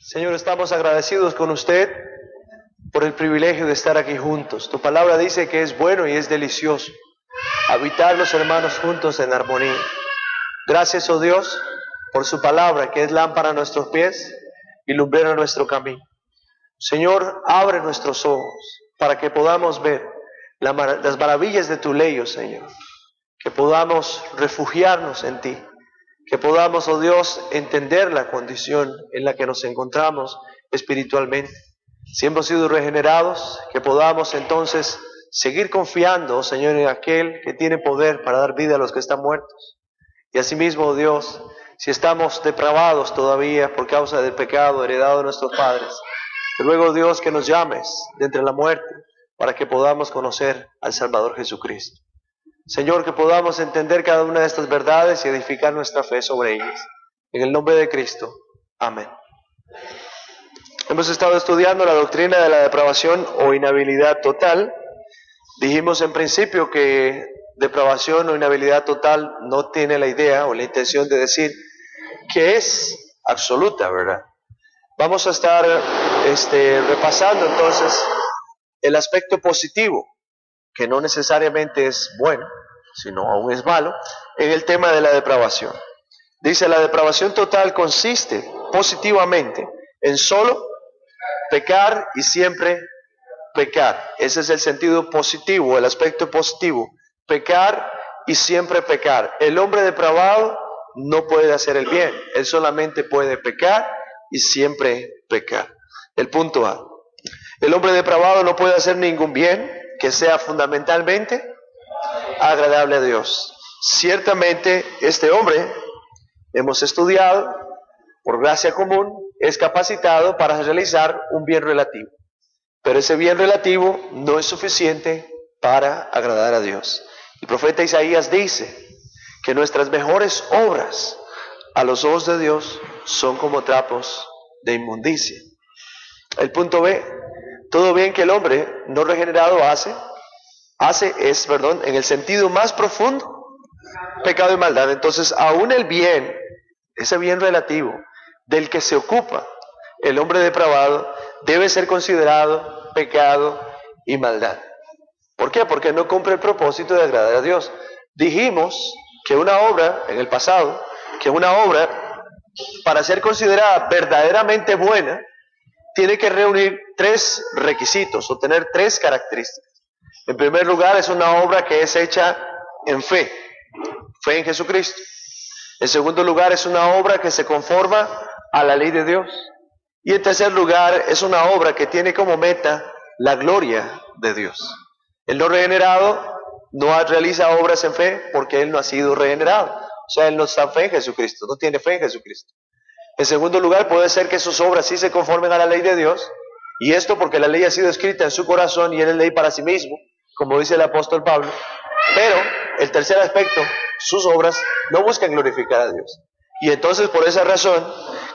Señor, estamos agradecidos con usted por el privilegio de estar aquí juntos. Tu palabra dice que es bueno y es delicioso habitar los hermanos juntos en armonía. Gracias, oh Dios, por su palabra, que es lámpara a nuestros pies y lumbrera a nuestro camino. Señor, abre nuestros ojos para que podamos ver las maravillas de tu ley, oh Señor. Que podamos refugiarnos en ti. Que podamos, oh Dios, entender la condición en la que nos encontramos espiritualmente. Si hemos sido regenerados, que podamos entonces seguir confiando, oh Señor, en aquel que tiene poder para dar vida a los que están muertos. Y asimismo, oh Dios, si estamos depravados todavía por causa del pecado heredado de nuestros padres, te ruego, Dios, que nos llames de entre la muerte para que podamos conocer al Salvador Jesucristo. Señor, que podamos entender cada una de estas verdades y edificar nuestra fe sobre ellas. En el nombre de Cristo. Amén. Hemos estado estudiando la doctrina de la depravación o inhabilidad total. Dijimos en principio que depravación o inhabilidad total no tiene la idea o la intención de decir que es absoluta, ¿verdad? Vamos a estar repasando entonces el aspecto positivo, que no necesariamente es bueno, sino aún es malo, en el tema de la depravación. Dice, la depravación total consiste positivamente en solo pecar y siempre pecar. Ese es el sentido positivo, el aspecto positivo. Pecar y siempre pecar. El hombre depravado no puede hacer el bien, él solamente puede pecar y siempre pecar. El punto A. El hombre depravado no puede hacer ningún bien que sea fundamentalmente agradable a Dios. Ciertamente este hombre, hemos estudiado, por gracia común, es capacitado para realizar un bien relativo. Pero ese bien relativo no es suficiente para agradar a Dios. El profeta Isaías dice que nuestras mejores obras a los ojos de Dios son como trapos de inmundicia. El punto B. Todo bien que el hombre no regenerado hace en el sentido más profundo, pecado y maldad. Entonces, aún el bien, ese bien relativo, del que se ocupa el hombre depravado, debe ser considerado pecado y maldad. ¿Por qué? Porque no cumple el propósito de agradar a Dios. Dijimos que una obra, en el pasado, que una obra, para ser considerada verdaderamente buena, tiene que reunir tres requisitos o tener tres características. En primer lugar, es una obra que es hecha en fe en Jesucristo. En segundo lugar, es una obra que se conforma a la ley de Dios. Y en tercer lugar, es una obra que tiene como meta la gloria de Dios. El no regenerado no realiza obras en fe porque él no ha sido regenerado. O sea, él no está en fe en Jesucristo, no tiene fe en Jesucristo. En segundo lugar, puede ser que sus obras sí se conformen a la ley de Dios, y esto porque la ley ha sido escrita en su corazón y él es ley para sí mismo, como dice el apóstol Pablo. Pero el tercer aspecto, sus obras no buscan glorificar a Dios. Y entonces por esa razón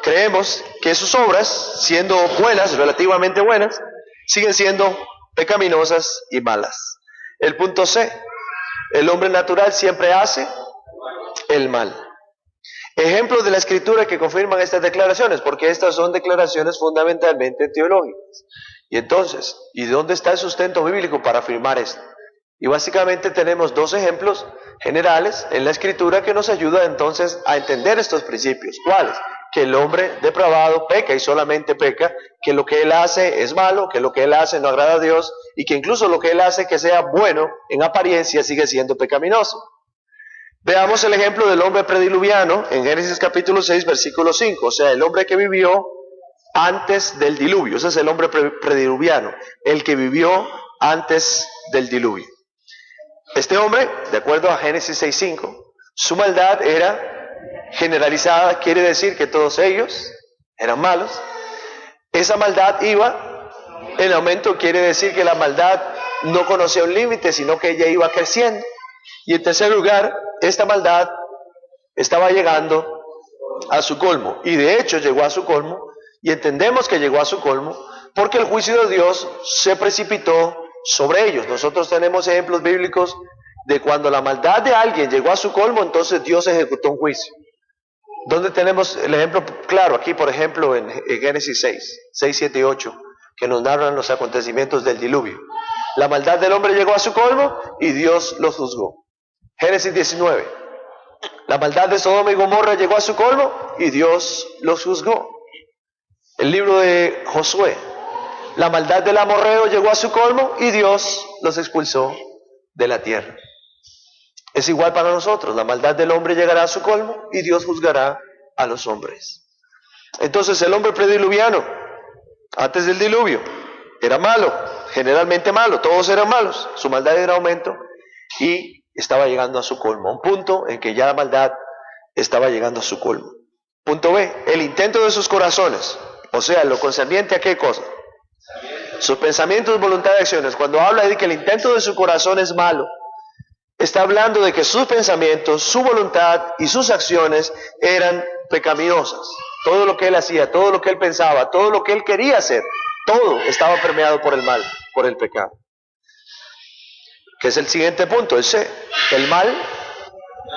creemos que sus obras, siendo buenas, relativamente buenas, siguen siendo pecaminosas y malas. El punto C, el hombre natural siempre hace el mal. Ejemplos de la Escritura que confirman estas declaraciones, porque estas son declaraciones fundamentalmente teológicas. Y entonces, ¿y dónde está el sustento bíblico para afirmar esto? Y básicamente tenemos dos ejemplos generales en la Escritura que nos ayudan entonces a entender estos principios. ¿Cuáles? Que el hombre depravado peca y solamente peca, que lo que él hace es malo, que lo que él hace no agrada a Dios, y que incluso lo que él hace que sea bueno en apariencia sigue siendo pecaminoso. Veamos el ejemplo del hombre prediluviano en Génesis capítulo 6, versículo 5. O sea, el hombre que vivió antes del diluvio. Ese es el hombre prediluviano, el que vivió antes del diluvio. Este hombre, de acuerdo a Génesis 6:5, su maldad era generalizada, quiere decir que todos ellos eran malos. Esa maldad iba en aumento, quiere decir que la maldad no conocía un límite, sino que ella iba creciendo. Y en tercer lugar, esta maldad estaba llegando a su colmo. Y de hecho llegó a su colmo, y entendemos que llegó a su colmo, porque el juicio de Dios se precipitó sobre ellos. Nosotros tenemos ejemplos bíblicos de cuando la maldad de alguien llegó a su colmo, entonces Dios ejecutó un juicio. ¿Dónde tenemos el ejemplo claro? Aquí, por ejemplo, en Génesis 6, 7 y 8, que nos narran los acontecimientos del diluvio. La maldad del hombre llegó a su colmo y Dios los juzgó. Génesis 19. La maldad de Sodoma y Gomorra llegó a su colmo y Dios los juzgó. El libro de Josué. La maldad del amorreo llegó a su colmo y Dios los expulsó de la tierra. Es igual para nosotros. La maldad del hombre llegará a su colmo y Dios juzgará a los hombres. Entonces el hombre prediluviano, antes del diluvio, era malo, generalmente malo, todos eran malos. Su maldad era aumento y estaba llegando a su colmo, a un punto en que ya la maldad estaba llegando a su colmo. Punto B, el intento de sus corazones, o sea, lo concerniente a qué cosa. Sus pensamientos, voluntad y acciones. Cuando habla de que el intento de su corazón es malo, está hablando de que sus pensamientos, su voluntad y sus acciones eran pecaminosas. Todo lo que él hacía, todo lo que él pensaba, todo lo que él quería hacer, todo estaba permeado por el mal, por el pecado. Que es el siguiente punto, el C. El mal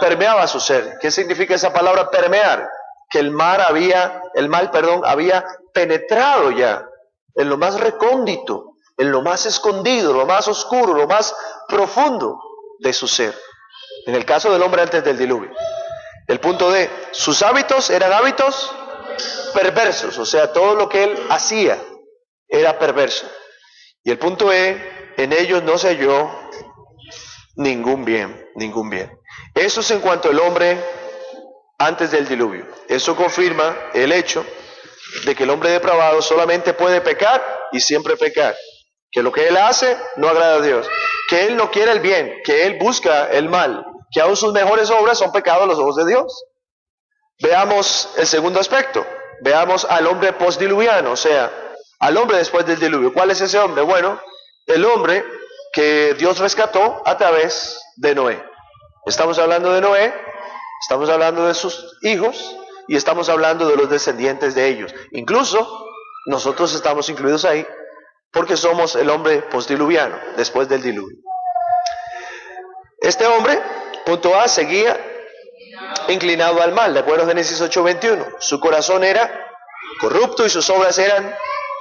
permeaba su ser. ¿Qué significa esa palabra permear? Que el mal había penetrado ya en lo más recóndito, en lo más escondido, lo más oscuro, lo más profundo de su ser. En el caso del hombre antes del diluvio. El punto D, sus hábitos eran hábitos perversos, o sea, todo lo que él hacía era perverso. Y el punto E, en ellos no se halló ningún bien, ningún bien. Eso es en cuanto al hombre antes del diluvio. Eso confirma el hecho de que el hombre depravado solamente puede pecar y siempre pecar. Que lo que él hace no agrada a Dios. Que él no quiere el bien, que él busca el mal. Que aún sus mejores obras son pecado a los ojos de Dios. Veamos el segundo aspecto. Veamos al hombre postdiluviano, o sea, al hombre después del diluvio. ¿Cuál es ese hombre? Bueno, el hombre que Dios rescató a través de Noé. Estamos hablando de Noé, estamos hablando de sus hijos y estamos hablando de los descendientes de ellos. Incluso nosotros estamos incluidos ahí porque somos el hombre postdiluviano, después del diluvio. Este hombre, punto A, seguía inclinado al mal, de acuerdo a Génesis 8:21. Su corazón era corrupto y sus obras eran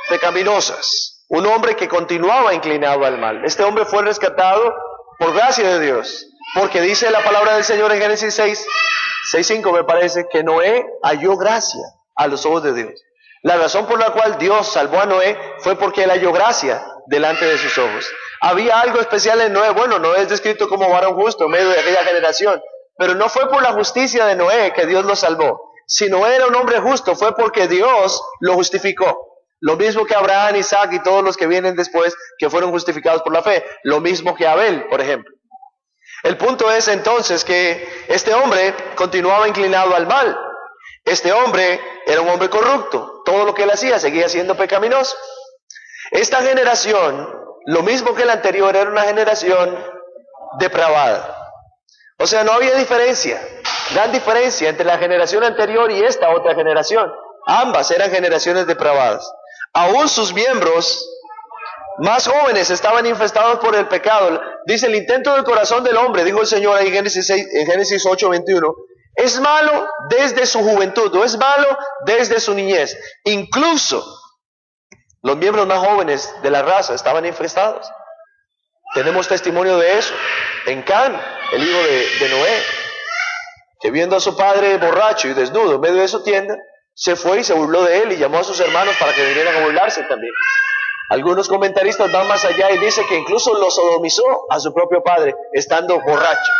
pecaminosas. Un hombre que continuaba inclinado al mal. Este hombre fue rescatado por gracia de Dios, porque dice la palabra del Señor en Génesis 6:5 me parece, que Noé halló gracia a los ojos de Dios. La razón por la cual Dios salvó a Noé fue porque él halló gracia delante de sus ojos. Había algo especial en Noé. Bueno, Noé es descrito como varón justo en medio de aquella generación, pero no fue por la justicia de Noé que Dios lo salvó. Si Noé era un hombre justo, fue porque Dios lo justificó. Lo mismo que Abraham, Isaac y todos los que vienen después que fueron justificados por la fe. Lo mismo que Abel, por ejemplo. El punto es entonces que este hombre continuaba inclinado al mal. Este hombre era un hombre corrupto. Todo lo que él hacía seguía siendo pecaminoso. Esta generación, lo mismo que la anterior, era una generación depravada. O sea, no había diferencia, gran diferencia entre la generación anterior y esta otra generación. Ambas eran generaciones depravadas. Aún sus miembros más jóvenes estaban infestados por el pecado. Dice, el intento del corazón del hombre, dijo el Señor ahí en Génesis 8:21, es malo desde su juventud, o es malo desde su niñez. Incluso los miembros más jóvenes de la raza estaban infestados. Tenemos testimonio de eso en Can, el hijo de Noé, que viendo a su padre borracho y desnudo en medio de su tienda, se fue y se burló de él y llamó a sus hermanos para que vinieran a burlarse también. Algunos comentaristas van más allá y dicen que incluso lo sodomizó a su propio padre estando borracho.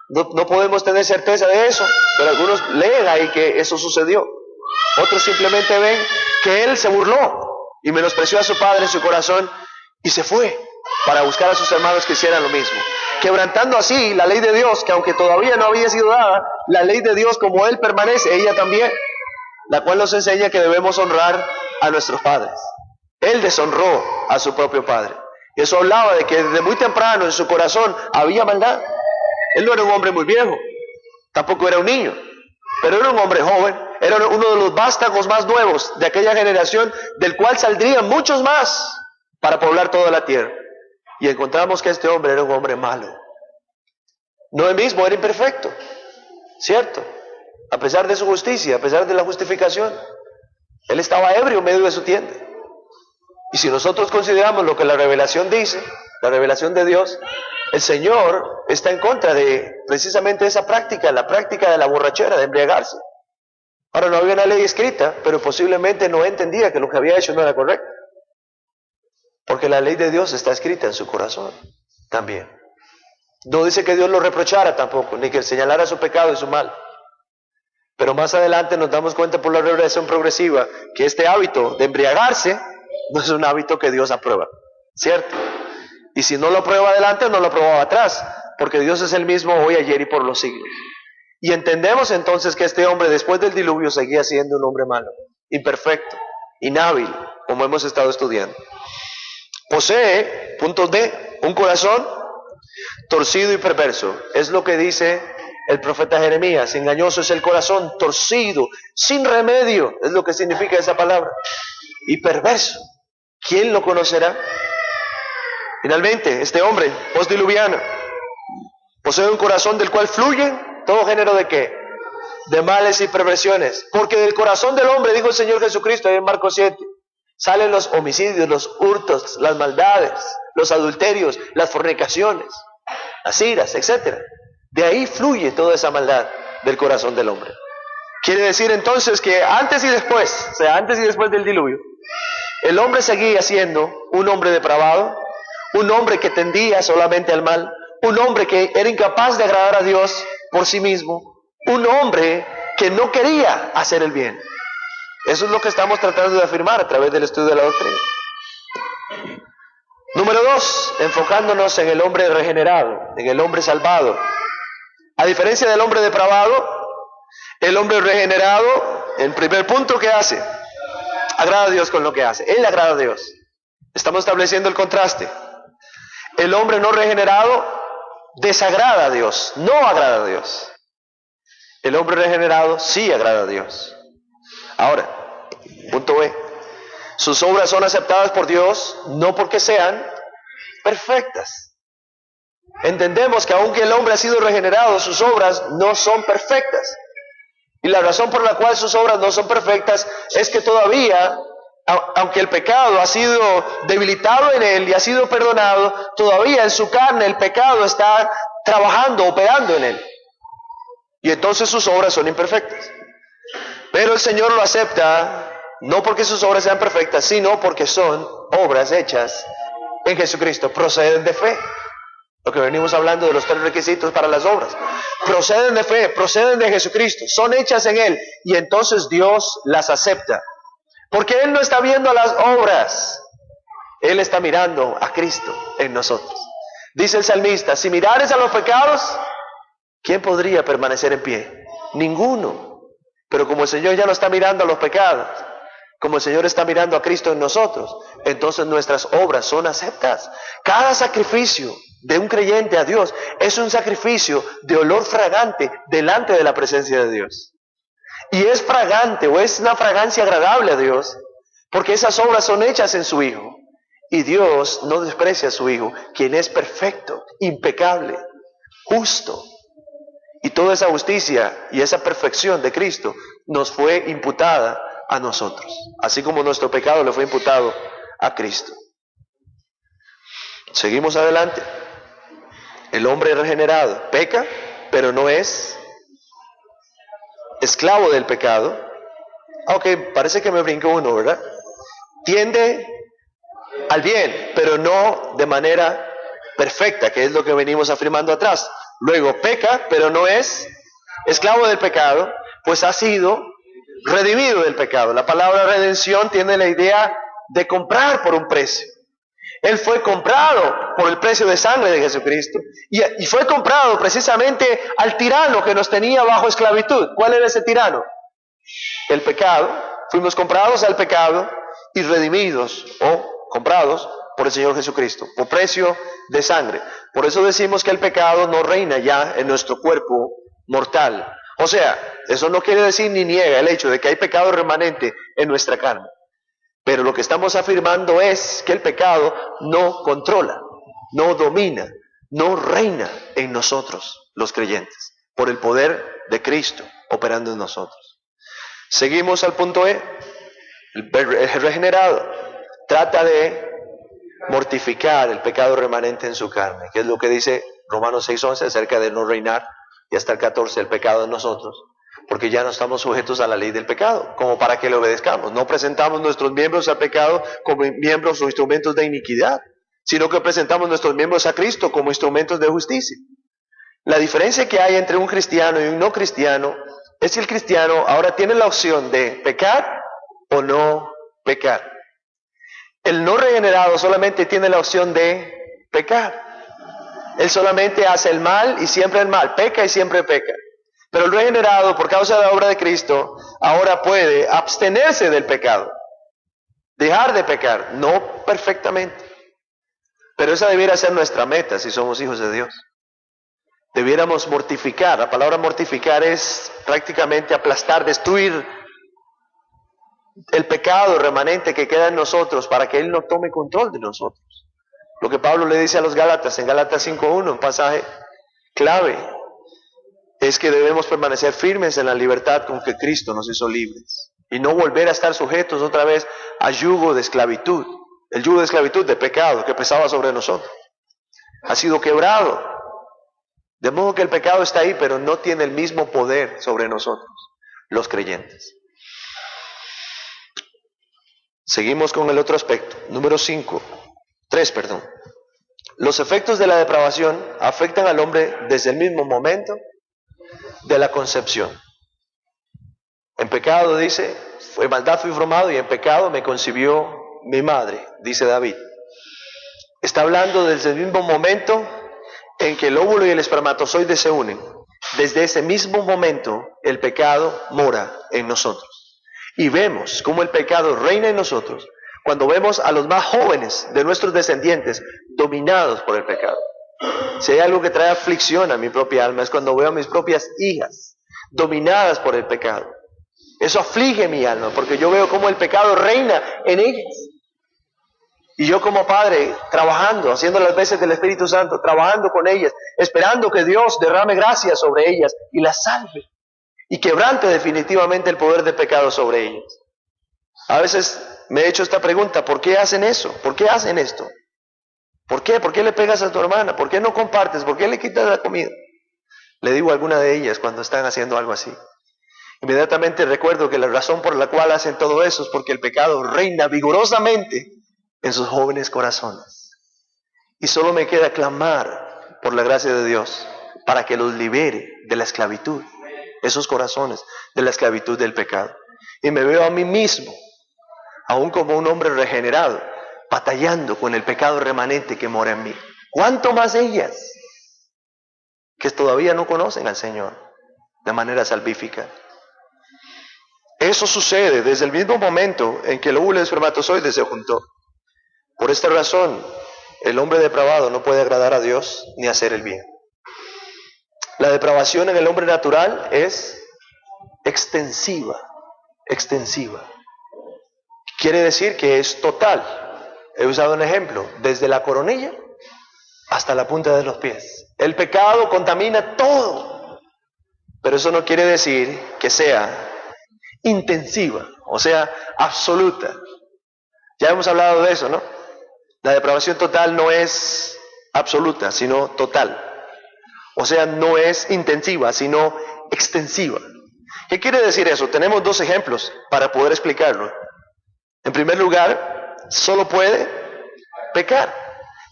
No podemos tener certeza de eso, pero algunos leen ahí que eso sucedió. Otros simplemente ven que él se burló y menospreció a su padre en su corazón y se fue para buscar a sus hermanos que hicieran lo mismo, quebrantando así la ley de Dios, que aunque todavía no había sido dada, la ley de Dios como Él permanece, ella también, la cual nos enseña que debemos honrar a nuestros padres. Él deshonró a su propio padre. Y eso hablaba de que desde muy temprano en su corazón había maldad. Él no era un hombre muy viejo, tampoco era un niño, pero era un hombre joven, era uno de los vástagos más nuevos de aquella generación, del cual saldrían muchos más para poblar toda la tierra. Y encontramos que este hombre era un hombre malo. Noé mismo era imperfecto, ¿cierto? a pesar de su justicia, a pesar de la justificación. Él estaba ebrio en medio de su tienda. Y si nosotros consideramos lo que la revelación dice, la revelación de Dios, el Señor está en contra de precisamente esa práctica, la práctica de la borrachera, de embriagarse. Ahora, no había una ley escrita, pero posiblemente no entendía que lo que había hecho no era correcto. Porque la ley de Dios está escrita en su corazón también. No dice que Dios lo reprochara tampoco, ni que señalara su pecado y su mal. Pero más adelante nos damos cuenta por la revelación progresiva que este hábito de embriagarse no es un hábito que Dios aprueba, ¿cierto? Y si no lo aprueba adelante, no lo aprueba atrás, porque Dios es el mismo hoy, ayer y por los siglos. Y entendemos entonces que este hombre después del diluvio seguía siendo un hombre malo, imperfecto, inhábil, como hemos estado estudiando. Posee, punto D, un corazón torcido y perverso. Es lo que dice el profeta Jeremías. Engañoso es el corazón, torcido, sin remedio, es lo que significa esa palabra. Y perverso, ¿quién lo conocerá? Finalmente, este hombre postdiluviano posee un corazón del cual fluyen todo género de ¿qué? De males y perversiones. Porque del corazón del hombre, dijo el Señor Jesucristo ahí en Marcos 7, salen los homicidios, los hurtos, las maldades, los adulterios, las fornicaciones, las iras, etc. De ahí fluye toda esa maldad del corazón del hombre. Quiere decir entonces que antes y después, o sea, antes y después del diluvio, el hombre seguía siendo un hombre depravado, un hombre que tendía solamente al mal, un hombre que era incapaz de agradar a Dios por sí mismo, un hombre que no quería hacer el bien. Eso es lo que estamos tratando de afirmar a través del estudio de la doctrina. Número 2, enfocándonos en el hombre regenerado, en el hombre salvado. A diferencia del hombre depravado, el hombre regenerado, el primer punto que hace, agrada a Dios con lo que hace. Él agrada a Dios. Estamos estableciendo el contraste. El hombre no regenerado desagrada a Dios, no agrada a Dios. El hombre regenerado sí agrada a Dios. Ahora, punto B. Sus obras son aceptadas por Dios no porque sean perfectas. Entendemos que aunque el hombre ha sido regenerado, sus obras no son perfectas. Y la razón por la cual sus obras no son perfectas es que todavía, aunque el pecado ha sido debilitado en él y ha sido perdonado, todavía en su carne el pecado está trabajando, operando en él. Y entonces sus obras son imperfectas. Pero el Señor lo acepta no porque sus obras sean perfectas, sino porque son obras hechas en Jesucristo, proceden de fe. Lo que venimos hablando de los 3 requisitos para las obras. Proceden de fe, proceden de Jesucristo, son hechas en Él, y entonces Dios las acepta. Porque Él no está viendo las obras, Él está mirando a Cristo en nosotros. Dice el salmista, si mirares a los pecados, ¿quién podría permanecer en pie? Ninguno. Pero como el Señor ya no está mirando a los pecados, como el Señor está mirando a Cristo en nosotros, entonces nuestras obras son aceptas. Cada sacrificio de un creyente a Dios es un sacrificio de olor fragante delante de la presencia de Dios. Y es fragante o es una fragancia agradable a Dios, porque esas obras son hechas en su Hijo. Y Dios no desprecia a su Hijo, quien es perfecto, impecable, justo. Y toda esa justicia y esa perfección de Cristo nos fue imputada a nosotros, así como nuestro pecado le fue imputado a Cristo. Seguimos adelante. El hombre regenerado peca, pero no es esclavo del pecado. Ok, parece que me brincó uno, ¿verdad? Tiende al bien, pero no de manera perfecta, que es lo que venimos afirmando atrás. Luego peca, pero no es esclavo del pecado, pues ha sido redimido del pecado. La palabra redención tiene la idea de comprar por un precio. Él fue comprado por el precio de sangre de Jesucristo y fue comprado precisamente al tirano que nos tenía bajo esclavitud. ¿Cuál era ese tirano? El pecado. Fuimos comprados al pecado y redimidos o comprados por el Señor Jesucristo, por precio de sangre. Por eso decimos que el pecado no reina ya en nuestro cuerpo mortal. O sea, eso no quiere decir ni niega el hecho de que hay pecado remanente en nuestra carne. Pero lo que estamos afirmando es que el pecado no controla, no domina, no reina en nosotros, los creyentes. por el poder de Cristo operando en nosotros. Seguimos al punto E. El regenerado trata de mortificar el pecado remanente en su carne, que es lo que dice Romanos 6:11 acerca de no reinar, y hasta el 14 el pecado en nosotros, porque ya no estamos sujetos a la ley del pecado, como para que le obedezcamos. No presentamos nuestros miembros al pecado como miembros o instrumentos de iniquidad, sino que presentamos nuestros miembros a Cristo como instrumentos de justicia. La diferencia que hay entre un cristiano y un no cristiano es que el cristiano ahora tiene la opción de pecar o no pecar. El no regenerado solamente tiene la opción de pecar. Él solamente hace el mal y siempre el mal, peca y siempre peca. Pero el regenerado, por causa de la obra de Cristo, ahora puede abstenerse del pecado, dejar de pecar, no perfectamente. Pero esa debiera ser nuestra meta si somos hijos de Dios. Debiéramos mortificar. La palabra mortificar es prácticamente aplastar, destruir el pecado remanente que queda en nosotros para que Él no tome control de nosotros. Lo que Pablo le dice a los Gálatas en Gálatas 5:1, un pasaje clave, es que debemos permanecer firmes en la libertad con que Cristo nos hizo libres y no volver a estar sujetos otra vez a yugo de esclavitud. El yugo de esclavitud de pecado que pesaba sobre nosotros ha sido quebrado. De modo que el pecado está ahí, pero no tiene el mismo poder sobre nosotros, los creyentes. Seguimos con el otro aspecto, número 3. Los efectos de la depravación afectan al hombre desde el mismo momento de la concepción. En pecado, dice, en maldad fui formado y en pecado me concibió mi madre, dice David. Está hablando desde el mismo momento en que el óvulo y el espermatozoide se unen. Desde ese mismo momento el pecado mora en nosotros. Y vemos cómo el pecado reina en nosotros cuando vemos a los más jóvenes de nuestros descendientes dominados por el pecado. Si hay algo que trae aflicción a mi propia alma es cuando veo a mis propias hijas dominadas por el pecado. Eso aflige mi alma porque yo veo cómo el pecado reina en ellas. Y yo como padre, trabajando, haciendo las veces del Espíritu Santo, trabajando con ellas, esperando que Dios derrame gracia sobre ellas y las salve. Y quebrante definitivamente el poder del pecado sobre ellas. A veces me he hecho esta pregunta, ¿por qué hacen eso? ¿Por qué hacen esto? ¿Por qué? ¿Por qué le pegas a tu hermana? ¿Por qué no compartes? ¿Por qué le quitas la comida? Le digo a alguna de ellas cuando están haciendo algo así. Inmediatamente recuerdo que la razón por la cual hacen todo eso es porque el pecado reina vigorosamente en sus jóvenes corazones. Y solo me queda clamar por la gracia de Dios para que los libere de la esclavitud, esos corazones, de la esclavitud del pecado. Y me veo a mí mismo, aún como un hombre regenerado, batallando con el pecado remanente que mora en mí. ¿Cuánto más ellas, que todavía no conocen al Señor de manera salvífica? Eso sucede desde el mismo momento en que el óvulo y el espermatozoide se juntó. Por esta razón, el hombre depravado no puede agradar a Dios ni hacer el bien. La depravación en el hombre natural es extensiva. Quiere decir que es total. He usado un ejemplo, desde la coronilla hasta la punta de los pies. El pecado contamina todo, pero eso no quiere decir que sea intensiva, o sea, absoluta. Ya hemos hablado de eso, ¿no? La depravación total no es absoluta, sino total. O sea, no es intensiva, sino extensiva. ¿Qué quiere decir eso? Tenemos dos ejemplos para poder explicarlo. En primer lugar, solo puede pecar,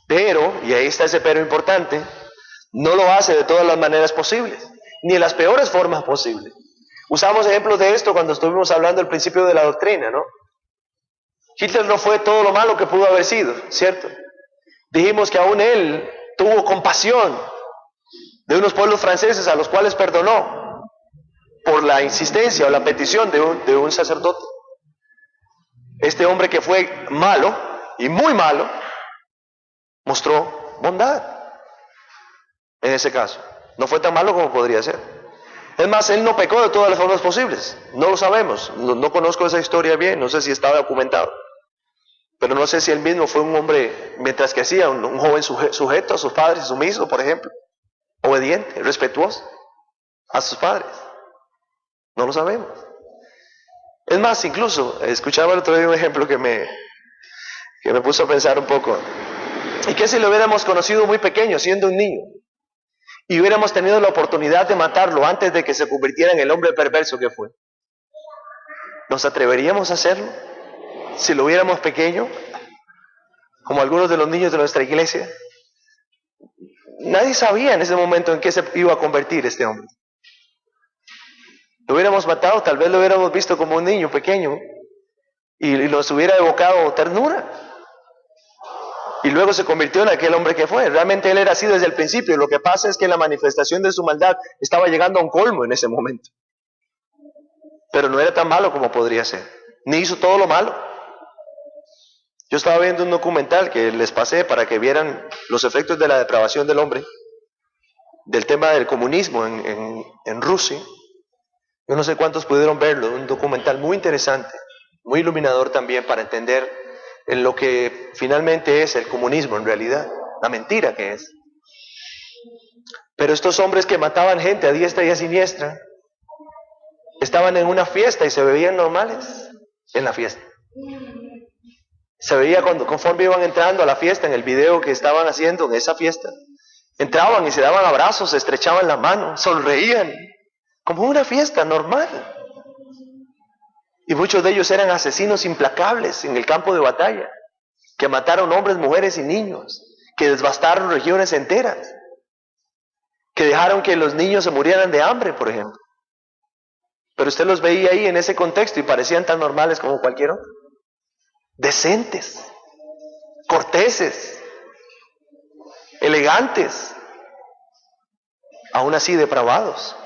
pero, y ahí está ese pero importante, no lo hace de todas las maneras posibles, ni en las peores formas posibles. Usamos ejemplos de esto cuando estuvimos hablando del principio de la doctrina, ¿no? Hitler no fue todo lo malo que pudo haber sido, ¿cierto? Dijimos que aún él tuvo compasión de unos pueblos franceses a los cuales perdonó por la insistencia o la petición de un sacerdote. Este hombre que fue malo, y muy malo, mostró bondad en ese caso. No fue tan malo como podría ser. Es más, él no pecó de todas las formas posibles. No lo sabemos. No conozco esa historia bien. No sé si estaba documentado. Pero no sé si él mismo fue un hombre, mientras que hacía, un joven sujeto a sus padres, sumiso, por ejemplo. Obediente, respetuoso. a sus padres? No lo sabemos. Es más, incluso, escuchaba el otro día un ejemplo que me puso a pensar un poco. ¿Y qué si lo hubiéramos conocido muy pequeño, siendo un niño? Y hubiéramos tenido la oportunidad de matarlo antes de que se convirtiera en el hombre perverso que fue. ¿Nos atreveríamos a hacerlo? Si lo hubiéramos pequeño, como algunos de los niños de nuestra iglesia. Nadie sabía en ese momento en qué se iba a convertir este hombre. Lo hubiéramos matado, tal vez lo hubiéramos visto como un niño pequeño y nos hubiera evocado ternura. Y luego se convirtió en aquel hombre que fue. Realmente él era así desde el principio. Lo que pasa es que la manifestación de su maldad estaba llegando a un colmo en ese momento. Pero no era tan malo como podría ser. Ni hizo todo lo malo. Yo estaba viendo un documental que les pasé para que vieran los efectos de la depravación del hombre, del tema del comunismo en Rusia. Yo no sé cuántos pudieron verlo, un documental muy interesante, muy iluminador también para entender en lo que finalmente es el comunismo en realidad, la mentira que es. Pero estos hombres que mataban gente a diestra y a siniestra, estaban en una fiesta y se veían normales en la fiesta. Se veía conforme iban entrando a la fiesta, en el video que estaban haciendo en esa fiesta, entraban y se daban abrazos, se estrechaban la mano, sonreían, como una fiesta normal. Y muchos de ellos eran asesinos implacables en el campo de batalla, que mataron hombres, mujeres y niños, que devastaron regiones enteras, que dejaron que los niños se murieran de hambre, por ejemplo. Pero usted los veía ahí en ese contexto y parecían tan normales como cualquier otro. Decentes, corteses, elegantes, aún así depravados.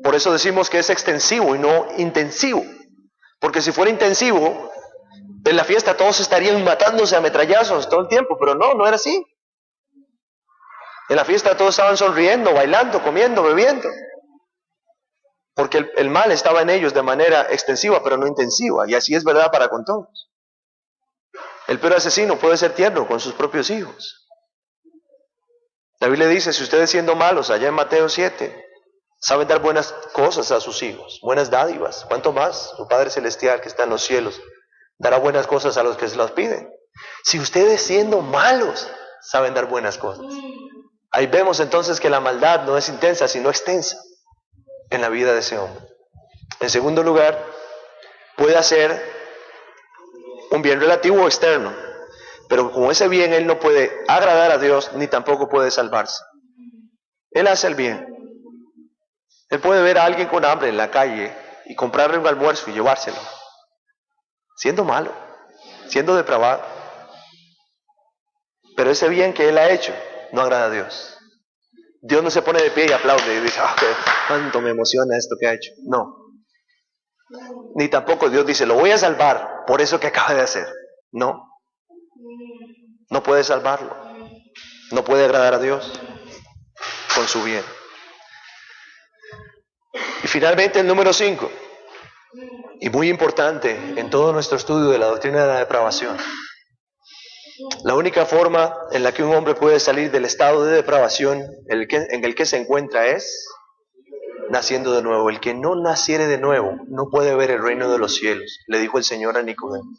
Por eso decimos que es extensivo y no intensivo. Porque si fuera intensivo, en la fiesta todos estarían matándose a metrallazos todo el tiempo, pero no era así. En la fiesta todos estaban sonriendo, bailando, comiendo, bebiendo. Porque el mal estaba en ellos de manera extensiva, pero no intensiva. Y así es verdad para con todos. El peor asesino puede ser tierno con sus propios hijos. La Biblia dice, si ustedes siendo malos, allá en Mateo 7, saben dar buenas cosas a sus hijos, buenas dádivas, ¿cuánto más su Padre Celestial que está en los cielos dará buenas cosas a los que se las piden? Si ustedes siendo malos saben dar buenas cosas. Ahí vemos entonces que la maldad no es intensa, sino extensa en la vida de ese hombre. En segundo lugar, puede hacer un bien relativo o externo, pero como ese bien él no puede agradar a Dios, ni tampoco puede salvarse. Él hace el bien. Él puede ver a alguien con hambre en la calle y comprarle un almuerzo y llevárselo, siendo malo, siendo depravado. Pero ese bien que él ha hecho no agrada a Dios. Dios no se pone de pie y aplaude y dice, cuánto me emociona esto que ha hecho. No. Ni tampoco Dios dice, lo voy a salvar por eso que acaba de hacer. No. No puede salvarlo. No puede agradar a Dios con su bien. Y finalmente el número 5, y muy importante en todo nuestro estudio de la doctrina de la depravación. La única forma en la que un hombre puede salir del estado de depravación en el que se encuentra es naciendo de nuevo. El que no naciere de nuevo no puede ver el reino de los cielos, le dijo el Señor a Nicodemo.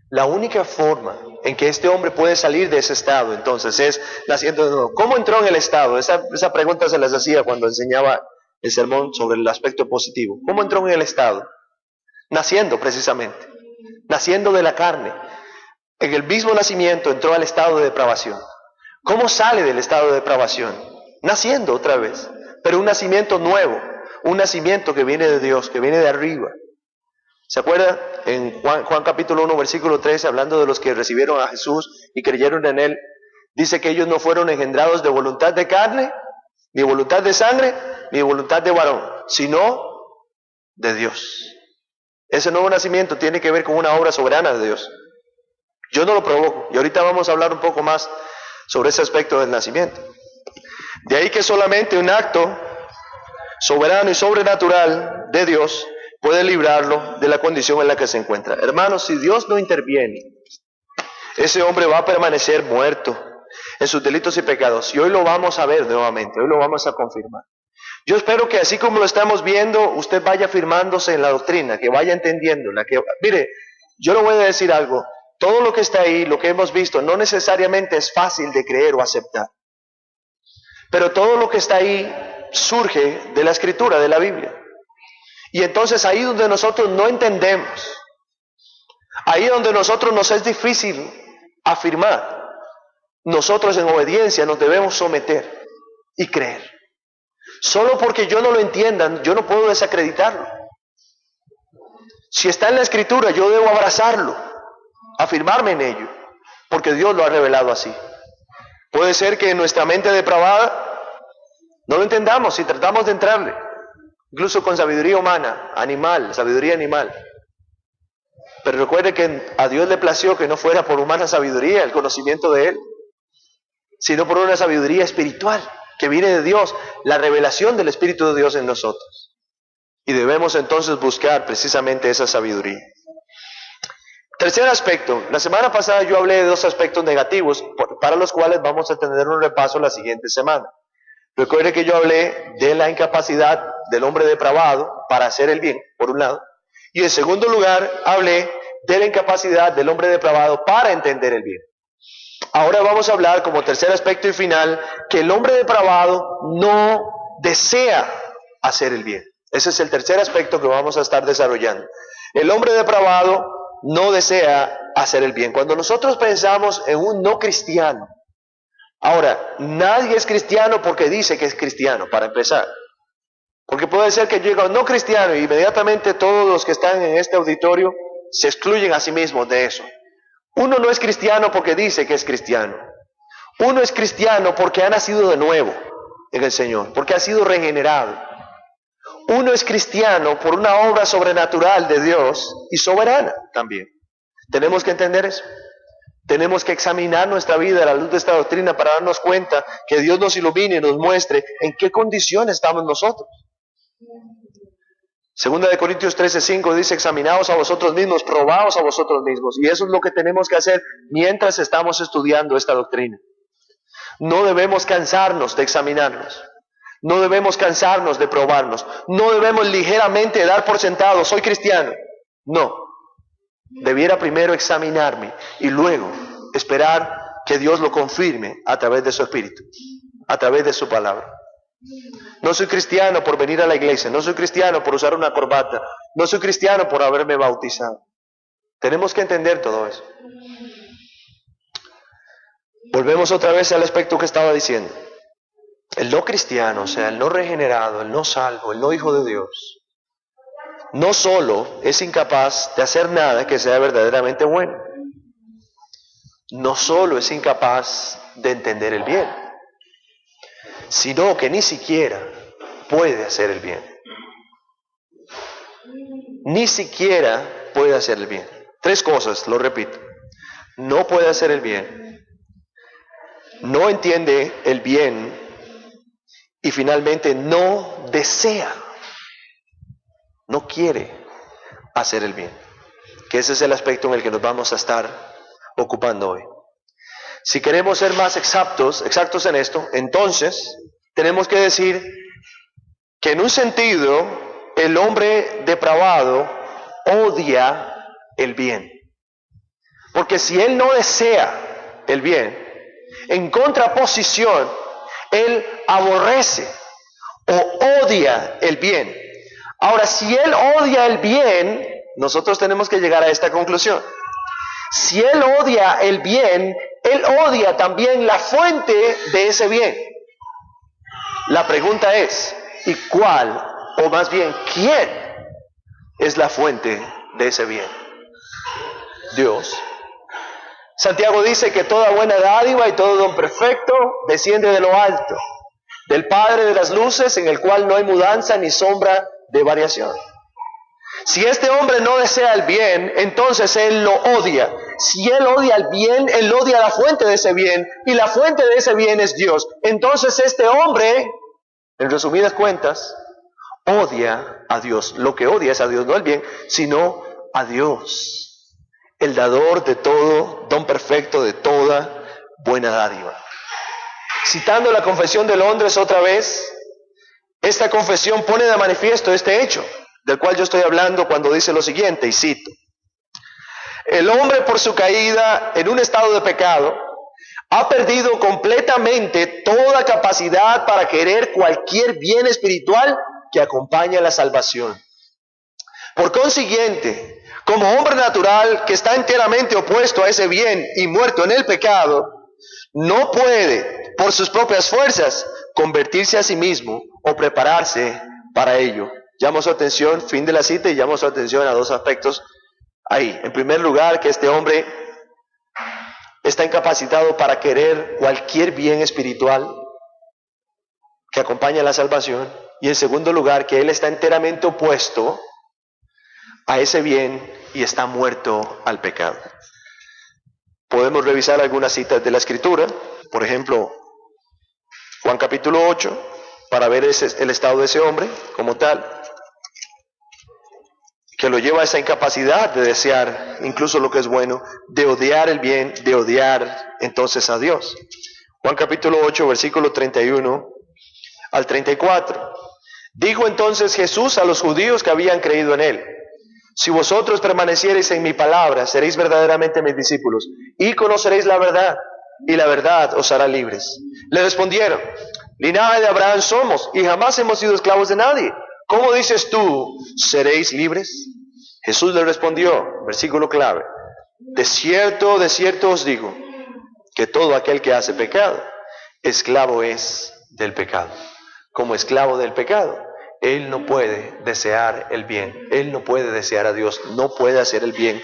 La única forma en que este hombre puede salir de ese estado entonces es naciendo de nuevo. ¿Cómo entró en el estado? Esa pregunta se las hacía cuando enseñaba el sermón sobre el aspecto positivo. ¿Cómo entró en el estado? Naciendo precisamente, naciendo de la carne. En el mismo nacimiento entró al estado de depravación. ¿Cómo sale del estado de depravación? Naciendo otra vez, pero un nacimiento nuevo, un nacimiento que viene de Dios, que viene de arriba. ¿Se acuerda? En Juan capítulo 1, versículo 13, hablando de los que recibieron a Jesús y creyeron en Él, dice que ellos no fueron engendrados de voluntad de carne, ni voluntad de sangre, ni voluntad de varón, sino de Dios. Ese nuevo nacimiento tiene que ver con una obra soberana de Dios. Yo no lo provoco, y ahorita vamos a hablar un poco más sobre ese aspecto del nacimiento. De ahí que solamente un acto soberano y sobrenatural de Dios puede librarlo de la condición en la que se encuentra. Hermanos, si Dios no interviene, ese hombre va a permanecer muerto en sus delitos y pecados. Y hoy lo vamos a ver nuevamente, hoy lo vamos a confirmar. Yo espero que así como lo estamos viendo, usted vaya afirmándose en la doctrina, que vaya entendiéndola. Mire, yo le voy a decir algo. Todo lo que está ahí, lo que hemos visto, no necesariamente es fácil de creer o aceptar. Pero todo lo que está ahí surge de la Escritura, de la Biblia. Y entonces ahí donde nosotros no entendemos, ahí donde nosotros nos es difícil afirmar, nosotros en obediencia nos debemos someter y creer. Solo porque yo no lo entienda, yo no puedo desacreditarlo. Si está en la Escritura, yo debo abrazarlo, afirmarme en ello, porque Dios lo ha revelado así. Puede ser que en nuestra mente depravada no lo entendamos si tratamos de entrarle, incluso con sabiduría humana, animal, sabiduría animal. Pero recuerde que a Dios le plació que no fuera por humana sabiduría el conocimiento de Él, sino por una sabiduría espiritual que viene de Dios, la revelación del Espíritu de Dios en nosotros. Y debemos entonces buscar precisamente esa sabiduría. Tercer aspecto. La semana pasada yo hablé de dos aspectos negativos para los cuales vamos a tener un repaso la siguiente semana. Recuerde que yo hablé de la incapacidad del hombre depravado para hacer el bien, por un lado. Y en segundo lugar, hablé de la incapacidad del hombre depravado para entender el bien. Ahora vamos a hablar como tercer aspecto y final que el hombre depravado no desea hacer el bien. Ese es el tercer aspecto que vamos a estar desarrollando. El hombre depravado no desea hacer el bien. Cuando nosotros pensamos en un no cristiano, ahora, nadie es cristiano porque dice que es cristiano, para empezar. Porque puede ser que yo diga no cristiano y inmediatamente todos los que están en este auditorio se excluyen a sí mismos de eso. Uno no es cristiano porque dice que es cristiano. Uno es cristiano porque ha nacido de nuevo en el Señor, porque ha sido regenerado. Uno es cristiano por una obra sobrenatural de Dios y soberana también. Tenemos que entender eso. Tenemos que examinar nuestra vida a la luz de esta doctrina para darnos cuenta que Dios nos ilumine y nos muestre en qué condición estamos nosotros. Segunda de Corintios 13:5 dice, examinaos a vosotros mismos, probaos a vosotros mismos. Y eso es lo que tenemos que hacer mientras estamos estudiando esta doctrina. No debemos cansarnos de examinarnos. No debemos cansarnos de probarnos. No debemos ligeramente dar por sentado, soy cristiano. No. Debiera primero examinarme y luego esperar que Dios lo confirme a través de su Espíritu, a través de su palabra. No soy cristiano por venir a la iglesia, no soy cristiano por usar una corbata, no soy cristiano por haberme bautizado. Tenemos que entender todo eso. Volvemos otra vez al aspecto que estaba diciendo. El no cristiano, o sea, el no regenerado, el no salvo, el no hijo de Dios, no solo es incapaz de hacer nada que sea verdaderamente bueno, no solo es incapaz de entender el bien, sino que ni siquiera puede hacer el bien. Ni siquiera puede hacer el bien. Tres cosas, lo repito. No puede hacer el bien, no entiende el bien y finalmente no desea, no quiere hacer el bien. Que ese es el aspecto en el que nos vamos a estar ocupando hoy. Si queremos ser más exactos en esto, entonces tenemos que decir que en un sentido el hombre depravado odia el bien. Porque si él no desea el bien, en contraposición, él aborrece o odia el bien. Ahora, si él odia el bien, nosotros tenemos que llegar a esta conclusión. Si él odia el bien, él odia también la fuente de ese bien. La pregunta es, ¿y cuál, o más bien, quién es la fuente de ese bien? Dios. Santiago dice que toda buena dádiva y todo don perfecto desciende de lo alto, del Padre de las luces, en el cual no hay mudanza ni sombra de variación. Si este hombre no desea el bien, entonces él lo odia. Si él odia el bien, él odia la fuente de ese bien, y la fuente de ese bien es Dios. Entonces este hombre, en resumidas cuentas, odia a Dios. Lo que odia es a Dios, no el bien, sino a Dios, el dador de todo don perfecto, de toda buena dádiva. Citando la Confesión de Londres otra vez, Esta confesión pone de manifiesto este hecho, del cual yo estoy hablando cuando dice lo siguiente, y cito: el hombre por su caída en un estado de pecado ha perdido completamente toda capacidad para querer cualquier bien espiritual que acompañe a la salvación. Por consiguiente, como hombre natural que está enteramente opuesto a ese bien y muerto en el pecado, no puede, por sus propias fuerzas, convertirse a sí mismo o prepararse para ello. Llamo su atención, fin de la cita, y llamo su atención a dos aspectos ahí. En primer lugar, que este hombre está incapacitado para querer cualquier bien espiritual que acompañe a la salvación. Y en segundo lugar, que él está enteramente opuesto a ese bien y está muerto al pecado. Podemos revisar algunas citas de la Escritura, por ejemplo, Juan capítulo 8, para ver el estado de ese hombre como tal, que lo lleva a esa incapacidad de desear incluso lo que es bueno, de odiar el bien, de odiar entonces a Dios. Juan capítulo 8, versículo 31 al 34. Dijo entonces Jesús a los judíos que habían creído en él: si vosotros permaneciereis en mi palabra, seréis verdaderamente mis discípulos, y conoceréis la verdad, y la verdad os hará libres. Le respondieron: linaje de Abraham somos, y jamás hemos sido esclavos de nadie. ¿Cómo dices tú, seréis libres? Jesús le respondió, versículo clave: de cierto os digo, que todo aquel que hace pecado, esclavo es del pecado. Como esclavo del pecado, él no puede desear el bien, él no puede desear a Dios, no puede hacer el bien,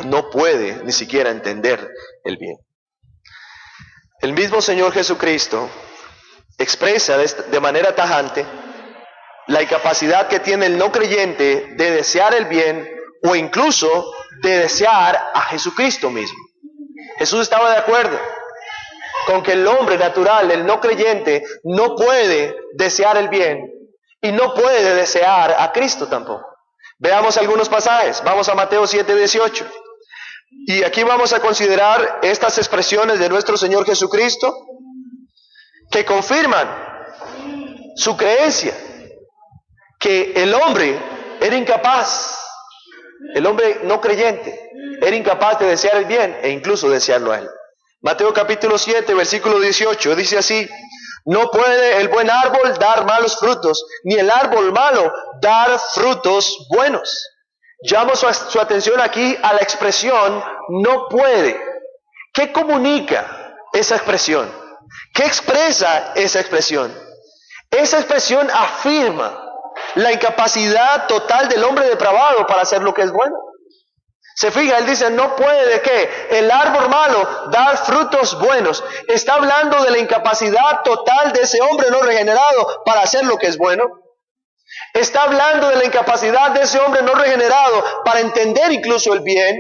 no puede ni siquiera entender el bien. El mismo Señor Jesucristo expresa de manera tajante la incapacidad que tiene el no creyente de desear el bien o incluso de desear a Jesucristo mismo. Jesús estaba de acuerdo con que el hombre natural, el no creyente, no puede desear el bien y no puede desear a Cristo tampoco. Veamos algunos pasajes. Vamos a Mateo 7:18. Y aquí vamos a considerar estas expresiones de nuestro Señor Jesucristo que confirman su creencia, que el hombre era incapaz, el hombre no creyente, era incapaz de desear el bien e incluso desearlo a él. Mateo capítulo 7, versículo 18, dice así: no puede el buen árbol dar malos frutos, ni el árbol malo dar frutos buenos. Llamo su atención aquí a la expresión no puede. ¿Qué comunica esa expresión? ¿Qué expresa esa expresión? Esa expresión afirma la incapacidad total del hombre depravado para hacer lo que es bueno. Se fija, él dice, no puede ¿de qué? El árbol malo dar frutos buenos. Está hablando de la incapacidad total de ese hombre no regenerado para hacer lo que es bueno. Está hablando de la incapacidad de ese hombre no regenerado para entender incluso el bien.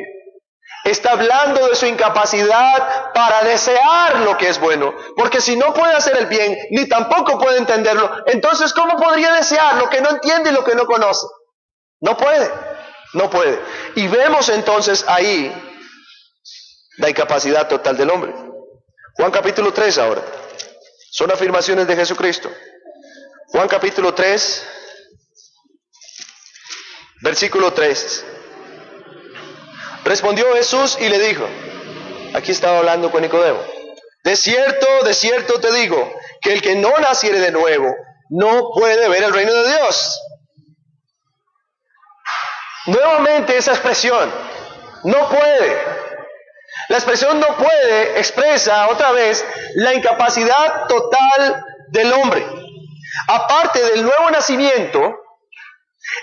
Está hablando de su incapacidad para desear lo que es bueno. Porque si no puede hacer el bien, ni tampoco puede entenderlo, entonces ¿cómo podría desear lo que no entiende y lo que no conoce? No puede, no puede. Y vemos entonces ahí la incapacidad total del hombre. Juan capítulo 3 ahora. Son afirmaciones de Jesucristo. Juan capítulo 3, versículo 3. Respondió Jesús y le dijo, aquí estaba hablando con Nicodemo: de cierto te digo, que el que no naciere de nuevo, no puede ver el reino de Dios. Nuevamente esa expresión, no puede. La expresión no puede expresa otra vez la incapacidad total del hombre. Aparte del nuevo nacimiento,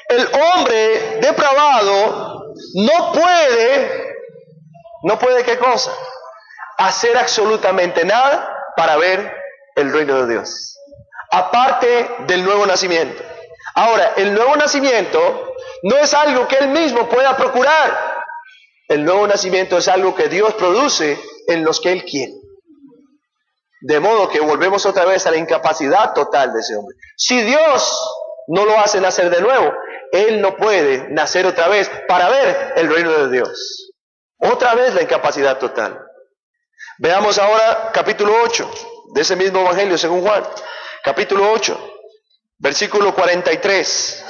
el hombre depravado no puede ¿qué cosa? Hacer absolutamente nada para ver el reino de Dios. Aparte del nuevo nacimiento. Ahora, el nuevo nacimiento no es algo que él mismo pueda procurar. El nuevo nacimiento es algo que Dios produce en los que él quiere. De modo que volvemos otra vez a la incapacidad total de ese hombre. Si Dios no lo hace nacer de nuevo, él no puede nacer otra vez para ver el reino de Dios. Otra vez la incapacidad total. Veamos ahora capítulo 8 de ese mismo evangelio según Juan. Capítulo 8, Versículo 43.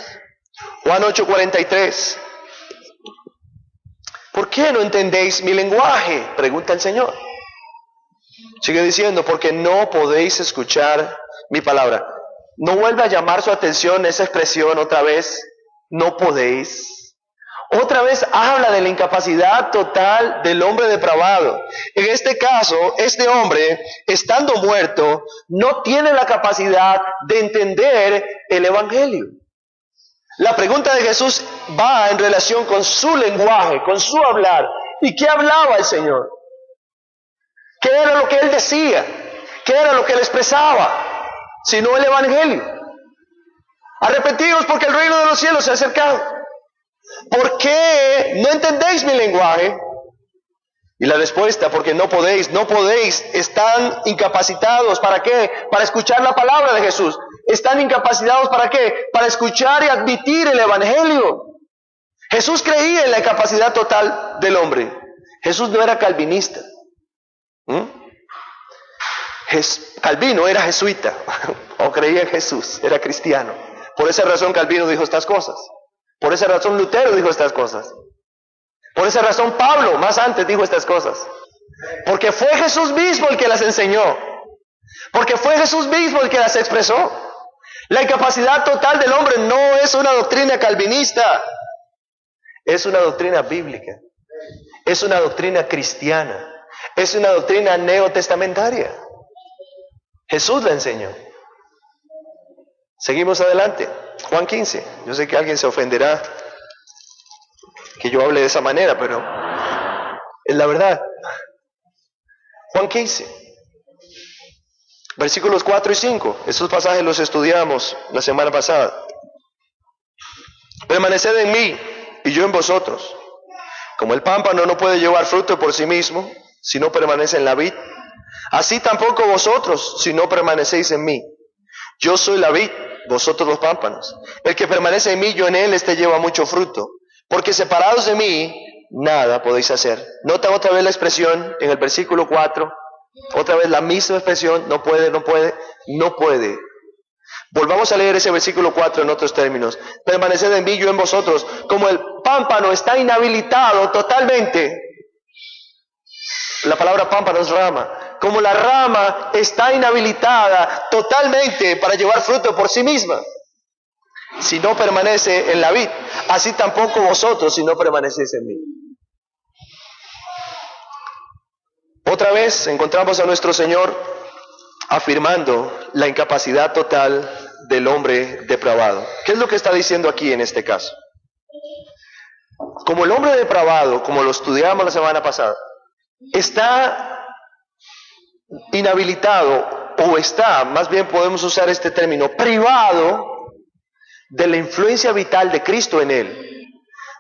Juan 8:43. ¿Por qué no entendéis mi lenguaje?, pregunta el Señor. Sigue diciendo, porque no podéis escuchar mi palabra. No vuelve a llamar su atención esa expresión otra vez, no podéis. Otra vez habla de la incapacidad total del hombre depravado. En este caso, este hombre, estando muerto, no tiene la capacidad de entender el Evangelio. La pregunta de Jesús va en relación con su lenguaje, con su hablar. ¿Y qué hablaba el Señor? ¿Qué era lo que Él decía? ¿Qué era lo que Él expresaba? Sino el Evangelio. Arrepentidos porque el reino de los cielos se ha acercado. ¿Por qué no entendéis mi lenguaje? Y la respuesta, porque no podéis, están incapacitados. ¿Para qué? Para escuchar la palabra de Jesús. ¿Están incapacitados para qué? Para escuchar y admitir el Evangelio. Jesús creía en la incapacidad total del hombre. Jesús no era calvinista. Calvino era jesuita, o creía en Jesús, era cristiano. Por esa razón Calvino dijo estas cosas. Por esa razón Lutero dijo estas cosas. Por esa razón Pablo, más antes, dijo estas cosas. Porque fue Jesús mismo el que las enseñó. Porque fue Jesús mismo el que las expresó. La incapacidad total del hombre no es una doctrina calvinista. Es una doctrina bíblica. Es una doctrina cristiana. Es una doctrina neotestamentaria. Jesús la enseñó. Seguimos adelante. Juan 15. Yo sé que alguien se ofenderá que yo hable de esa manera, pero es la verdad. Juan 15. Versículos 4 y 5. Estos pasajes los estudiamos la semana pasada. Permaneced en mí y yo en vosotros. Como el pámpano no puede llevar fruto por sí mismo, si no permanece en la vid, así tampoco vosotros, si no permanecéis en mí. Yo soy la vid, vosotros los pámpanos. El que permanece en mí, yo en él, este lleva mucho fruto. Porque separados de mí, nada podéis hacer. Nota otra vez la expresión en el versículo 4. Otra vez la misma expresión, no puede. Volvamos a leer ese versículo 4 en otros términos. Permaneced en mí, yo en vosotros. Como el pámpano está inhabilitado totalmente. La palabra pámpano es rama. Como la rama está inhabilitada totalmente para llevar fruto por sí misma, si no permanece en la vid, así tampoco vosotros si no permanecéis en mí. Otra vez encontramos a nuestro Señor afirmando la incapacidad total del hombre depravado. ¿Qué es lo que está diciendo aquí en este caso? Como el hombre depravado, como lo estudiamos la semana pasada, está inhabilitado, o está, más bien podemos usar este término, privado de la influencia vital de Cristo en él.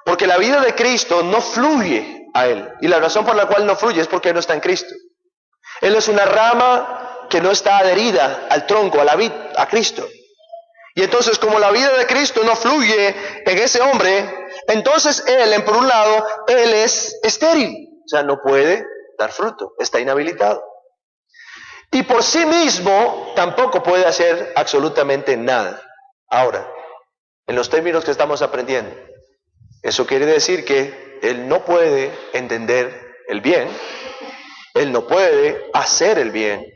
Porque la vida de Cristo no fluye a él. Y la razón por la cual no fluye es porque no está en Cristo. Él es una rama que no está adherida al tronco, a la vid, a Cristo. Y entonces, como la vida de Cristo no fluye en ese hombre, entonces él, por un lado, él es estéril. O sea, no puede dar fruto, está inhabilitado. Y por sí mismo tampoco puede hacer absolutamente nada. Ahora, en los términos que estamos aprendiendo, eso quiere decir que él no puede entender el bien, él no puede hacer el bien,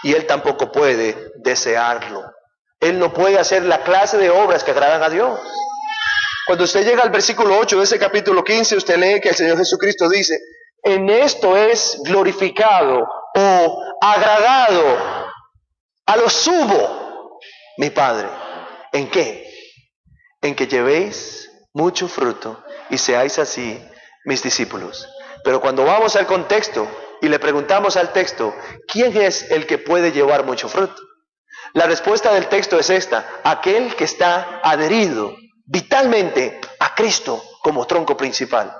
y él tampoco puede desearlo. Él no puede hacer la clase de obras que agradan a Dios. Cuando usted llega al versículo 8 de ese capítulo 15, usted lee que el Señor Jesucristo dice: en esto es glorificado o agradado a lo sumo mi Padre. ¿En qué? En que llevéis mucho fruto y seáis así mis discípulos. Pero cuando vamos al contexto y le preguntamos al texto, ¿quién es el que puede llevar mucho fruto? La respuesta del texto es esta: aquel que está adherido vitalmente a Cristo como tronco principal,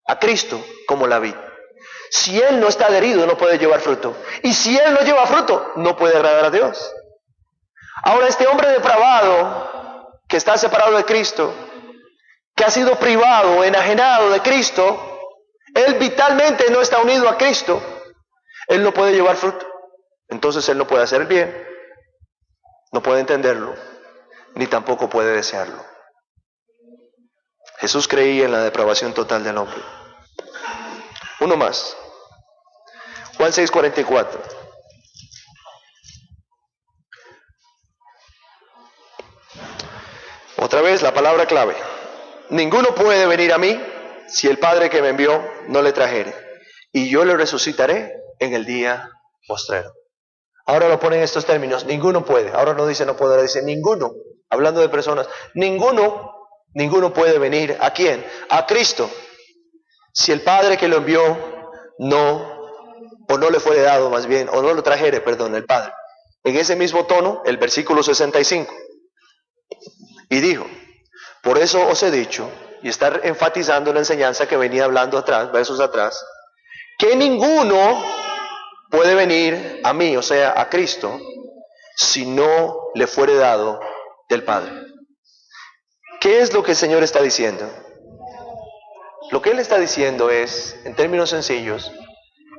a Cristo como la vid. Si él no está adherido, no puede llevar fruto. Y si él no lleva fruto, no puede agradar a Dios. Ahora, este hombre depravado, que está separado de Cristo, que ha sido privado, enajenado de Cristo, él vitalmente no está unido a Cristo, él no puede llevar fruto. Entonces él no puede hacer el bien, no puede entenderlo, ni tampoco puede desearlo. Jesús creía en la depravación total del hombre. Uno más. Juan 6:44. Otra vez la palabra clave. Ninguno puede venir a mí si el Padre que me envió no le trajere, y yo le resucitaré en el día postrero. Ahora lo pone en estos términos, ninguno puede. Ahora no dice no puede, ahora dice ninguno. Hablando de personas, ninguno puede venir. ¿A quién? A Cristo. Si el Padre que lo envió no le fuere dado más bien, o no lo trajere, perdón, el Padre. En ese mismo tono, el versículo 65. Y dijo, por eso os he dicho, y está enfatizando la enseñanza que venía hablando atrás, versos atrás, que ninguno puede venir a mí, o sea, a Cristo, si no le fuere dado del Padre. ¿Qué es lo que el Señor está diciendo? Lo que Él está diciendo es, en términos sencillos,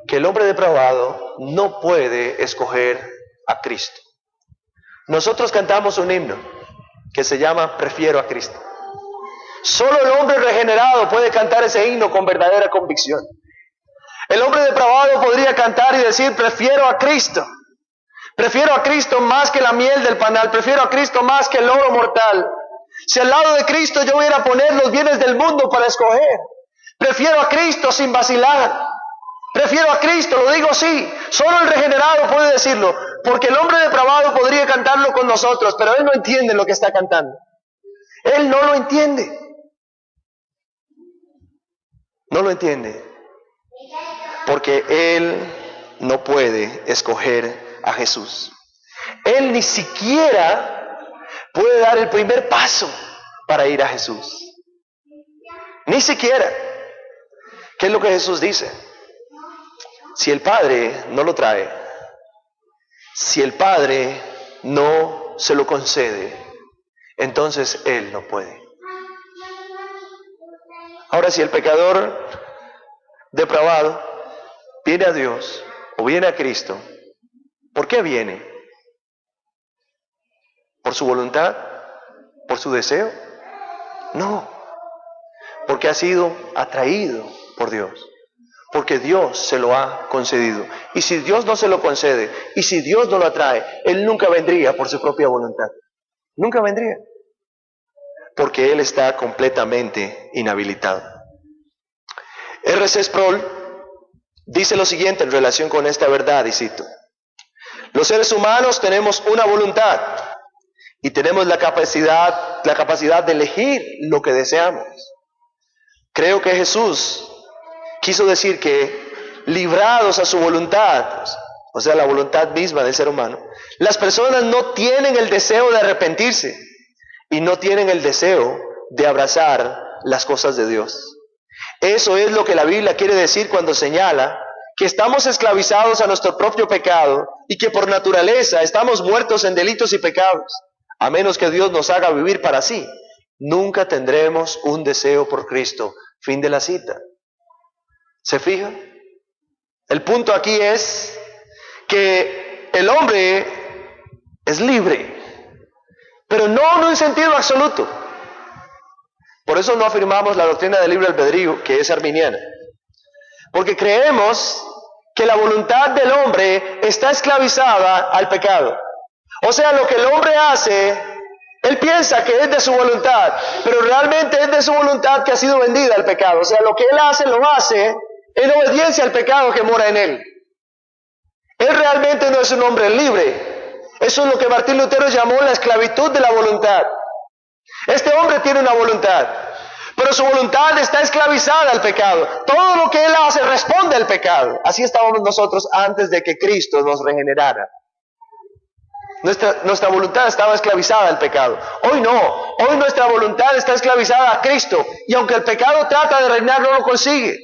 que el hombre depravado no puede escoger a Cristo. Nosotros cantamos un himno que se llama Prefiero a Cristo. Solo el hombre regenerado puede cantar ese himno con verdadera convicción. El hombre depravado podría cantar y decir, prefiero a Cristo. Prefiero a Cristo más que la miel del panal. Prefiero a Cristo más que el oro mortal. Si al lado de Cristo yo voy a poner los bienes del mundo para escoger. Prefiero a Cristo sin vacilar. Prefiero a Cristo, lo digo sí. Solo el regenerado puede decirlo. Porque el hombre depravado podría cantarlo con nosotros, pero él no entiende lo que está cantando. Él no lo entiende. No lo entiende. Porque él no puede escoger a Jesús. Él ni siquiera puede dar el primer paso para ir a Jesús. Ni siquiera. ¿Qué es lo que Jesús dice? Si el Padre no lo trae, si el Padre no se lo concede, entonces Él no puede. Ahora, si el pecador depravado viene a Dios o viene a Cristo, ¿por qué viene? ¿Por su voluntad? ¿Por su deseo? No, porque ha sido atraído por Dios. Porque Dios se lo ha concedido. Y si Dios no se lo concede, y si Dios no lo atrae, Él nunca vendría por su propia voluntad. Nunca vendría. Porque Él está completamente inhabilitado. R.C. Sproul dice lo siguiente en relación con esta verdad, y cito: los seres humanos tenemos una voluntad y tenemos la capacidad de elegir lo que deseamos. Creo que Jesús quiso decir que, librados a su voluntad, o sea, la voluntad misma del ser humano, las personas no tienen el deseo de arrepentirse y no tienen el deseo de abrazar las cosas de Dios. Eso es lo que la Biblia quiere decir cuando señala que estamos esclavizados a nuestro propio pecado y que por naturaleza estamos muertos en delitos y pecados. A menos que Dios nos haga vivir para sí, nunca tendremos un deseo por Cristo. Fin de la cita. ¿Se fija? El punto aquí es que el hombre es libre, pero no en sentido absoluto. Por eso no afirmamos la doctrina del libre albedrío, que es arminiana. Porque creemos que la voluntad del hombre está esclavizada al pecado. O sea, lo que el hombre hace, él piensa que es de su voluntad, pero realmente es de su voluntad que ha sido vendida al pecado. O sea, lo que él hace, lo hace en obediencia al pecado que mora en él. Él realmente no es un hombre libre. Eso es lo que Martín Lutero llamó la esclavitud de la voluntad. Este hombre tiene una voluntad, pero su voluntad está esclavizada al pecado. Todo lo que él hace responde al pecado. Así estábamos nosotros antes de que Cristo nos regenerara. Nuestra voluntad estaba esclavizada al pecado. Hoy no. Hoy nuestra voluntad está esclavizada a Cristo. Y aunque el pecado trata de reinar, no lo consigue.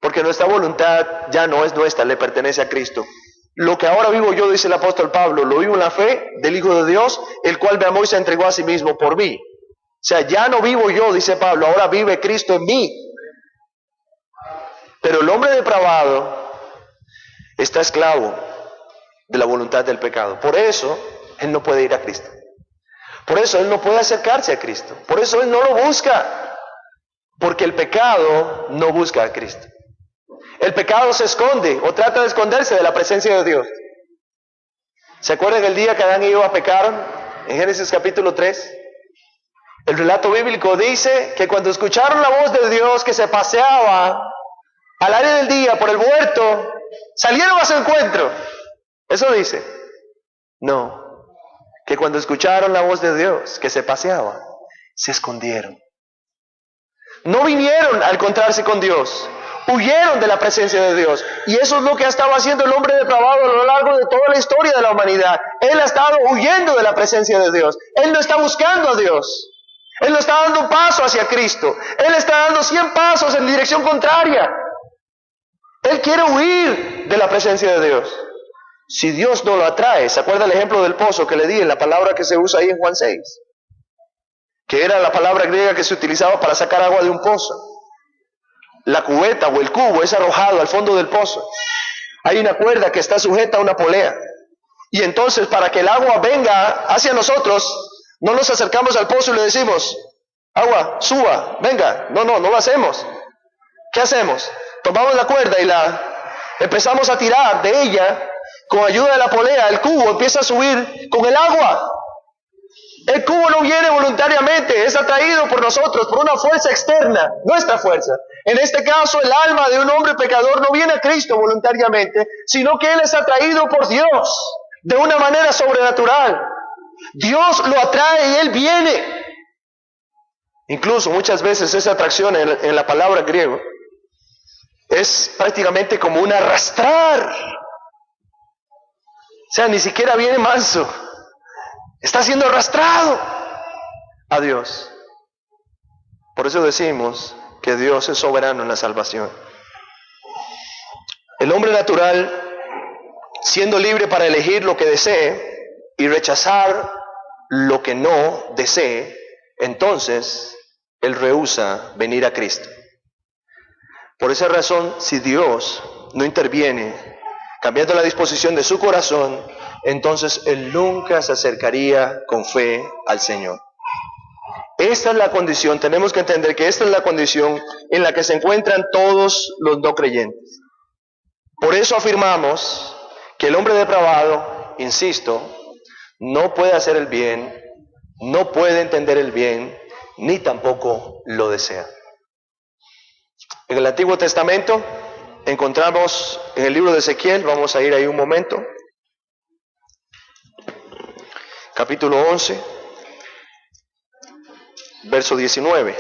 Porque nuestra voluntad ya no es nuestra, le pertenece a Cristo. Lo que ahora vivo yo, dice el apóstol Pablo, lo vivo en la fe del Hijo de Dios, el cual me amó y se entregó a sí mismo por mí. O sea, ya no vivo yo, dice Pablo, ahora vive Cristo en mí. Pero el hombre depravado está esclavo de la voluntad del pecado. Por eso, él no puede ir a Cristo. Por eso él no puede acercarse a Cristo. Por eso él no lo busca. Porque el pecado no busca a Cristo. El pecado se esconde o trata de esconderse de la presencia de Dios. ¿Se acuerdan el día que Adán y Eva pecaron? En Génesis capítulo 3. El relato bíblico dice que cuando escucharon la voz de Dios que se paseaba al aire del día por el huerto, salieron a su encuentro. Eso dice. No, que cuando escucharon la voz de Dios que se paseaba, se escondieron. No vinieron a encontrarse con Dios, huyeron de la presencia de Dios. Y eso es lo que ha estado haciendo el hombre depravado a lo largo de toda la historia de la humanidad. Él ha estado huyendo de la presencia de Dios. Él no está buscando a Dios. Él no está dando un paso hacia Cristo. Él está dando 100 pasos en dirección contraria. Él quiere huir de la presencia de Dios. Si Dios no lo atrae, ¿se acuerda el ejemplo del pozo que le di en la palabra que se usa ahí en Juan 6? Que era la palabra griega que se utilizaba para sacar agua de un pozo. La cubeta o el cubo es arrojado al fondo del pozo. Hay una cuerda que está sujeta a una polea. Y entonces para que el agua venga hacia nosotros, no nos acercamos al pozo y le decimos, agua, suba, venga. No lo hacemos. ¿Qué hacemos? Tomamos la cuerda y la empezamos a tirar de ella. Con ayuda de la polea, el cubo empieza a subir con el agua. El cubo no viene voluntariamente, es atraído por nosotros, por una fuerza externa, nuestra fuerza. En este caso, el alma de un hombre pecador no viene a Cristo voluntariamente, sino que él es atraído por Dios de una manera sobrenatural. Dios lo atrae y él viene. Incluso muchas veces esa atracción en la palabra griego es prácticamente como un arrastrar. O sea, ni siquiera viene manso. Está siendo arrastrado a Dios. Por eso decimos que Dios es soberano en la salvación. El hombre natural, siendo libre para elegir lo que desee y rechazar lo que no desee, entonces él rehúsa venir a Cristo. Por esa razón, si Dios no interviene cambiando la disposición de su corazón, entonces él nunca se acercaría con fe al Señor. Esta es la condición, tenemos que entender que esta es la condición en la que se encuentran todos los no creyentes. Por eso afirmamos que el hombre depravado, insisto, no puede hacer el bien, no puede entender el bien, ni tampoco lo desea. En el Antiguo Testamento encontramos en el libro de Ezequiel, vamos a ir ahí un momento, capítulo 11, verso 19.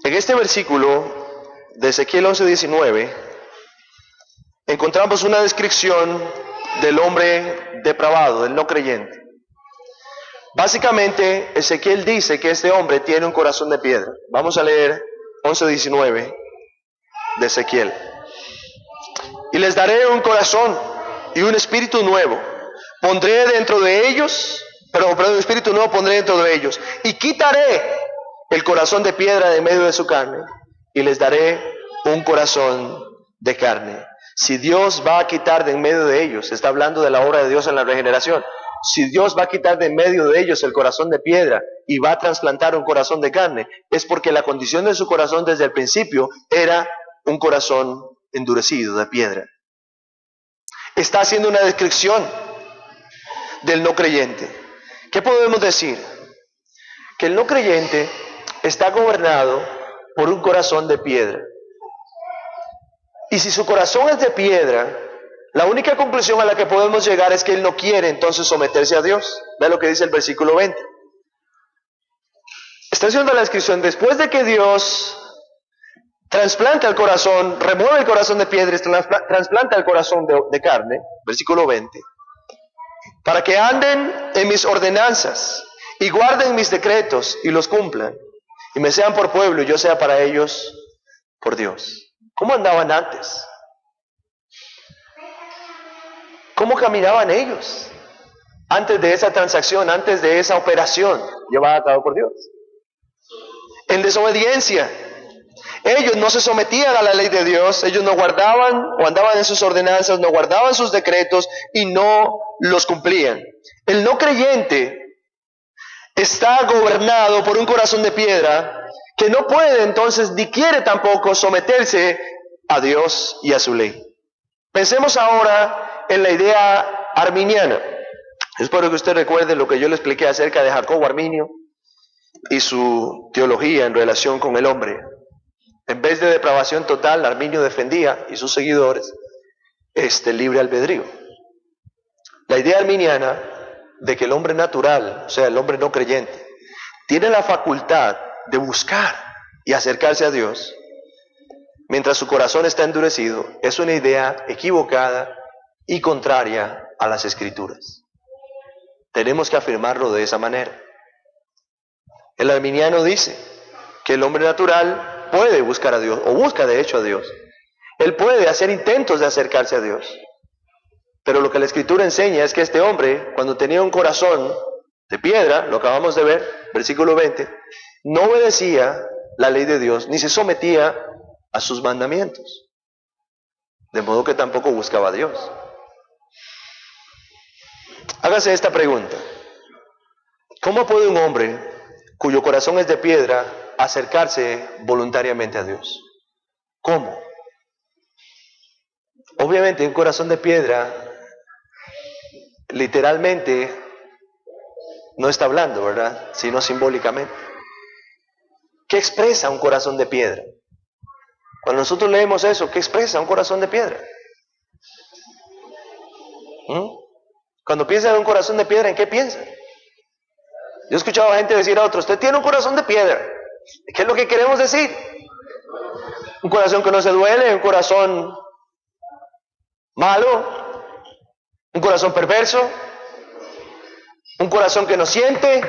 En este versículo de Ezequiel 11, 19, encontramos una descripción del hombre depravado, del no creyente. Básicamente, Ezequiel dice que este hombre tiene un corazón de piedra. Vamos a leer 11, 19 de Ezequiel. Y les daré un corazón y un espíritu nuevo. Pondré dentro de ellos, un espíritu nuevo pondré dentro de ellos. Y quitaré el corazón de piedra de medio de su carne. Y les daré un corazón de carne. Si Dios va a quitar de en medio de ellos, está hablando de la obra de Dios en la regeneración. Si Dios va a quitar de en medio de ellos el corazón de piedra y va a trasplantar un corazón de carne, es porque la condición de su corazón desde el principio era un corazón endurecido de piedra. Está haciendo una descripción del no creyente. ¿Qué podemos decir? Que el no creyente está gobernado por un corazón de piedra. Y si su corazón es de piedra, la única conclusión a la que podemos llegar es que él no quiere entonces someterse a Dios. Ve lo que dice el versículo 20. Está haciendo la descripción después de que Dios trasplanta el corazón, remueve el corazón de piedra y trasplanta el corazón de carne, versículo 20, para que anden en mis ordenanzas y guarden mis decretos y los cumplan, y me sean por pueblo y yo sea para ellos por Dios. ¿Cómo andaban antes? ¿Cómo caminaban ellos antes de esa transacción, antes de esa operación llevada a cabo por Dios? En desobediencia, Ellos no se sometían a la ley de Dios, ellos no guardaban o andaban en sus ordenanzas, no guardaban sus decretos y no los cumplían. El no creyente está gobernado por un corazón de piedra que no puede entonces ni quiere tampoco someterse a Dios y a su ley. Pensemos ahora en la idea arminiana. Espero que usted recuerde lo que yo le expliqué acerca de Jacobo Arminio y su teología en relación con el hombre. En vez de depravación total, Arminio defendía, y sus seguidores, libre albedrío. La idea arminiana de que el hombre natural, o sea, el hombre no creyente, tiene la facultad de buscar y acercarse a Dios, mientras su corazón está endurecido, es una idea equivocada y contraria a las Escrituras. Tenemos que afirmarlo de esa manera. El arminiano dice que el hombre natural puede buscar a Dios, o busca de hecho a Dios. Él puede hacer intentos de acercarse a Dios. Pero lo que la Escritura enseña es que este hombre, cuando tenía un corazón de piedra, lo acabamos de ver, versículo 20, no obedecía la ley de Dios, ni se sometía a sus mandamientos. De modo que tampoco buscaba a Dios. Hágase esta pregunta. ¿Cómo puede un hombre cuyo corazón es de piedra acercarse voluntariamente a Dios? ¿Cómo? Obviamente un corazón de piedra literalmente no está hablando, ¿verdad? Sino simbólicamente. ¿Qué expresa un corazón de piedra? Cuando nosotros leemos eso, ¿qué expresa un corazón de piedra? Cuando piensa en un corazón de piedra, ¿en qué piensa? Yo he escuchado a gente decir a otros, usted tiene un corazón de piedra. ¿Qué es lo que queremos decir? Un corazón que no se duele, un corazón malo, un corazón perverso, un corazón que no siente.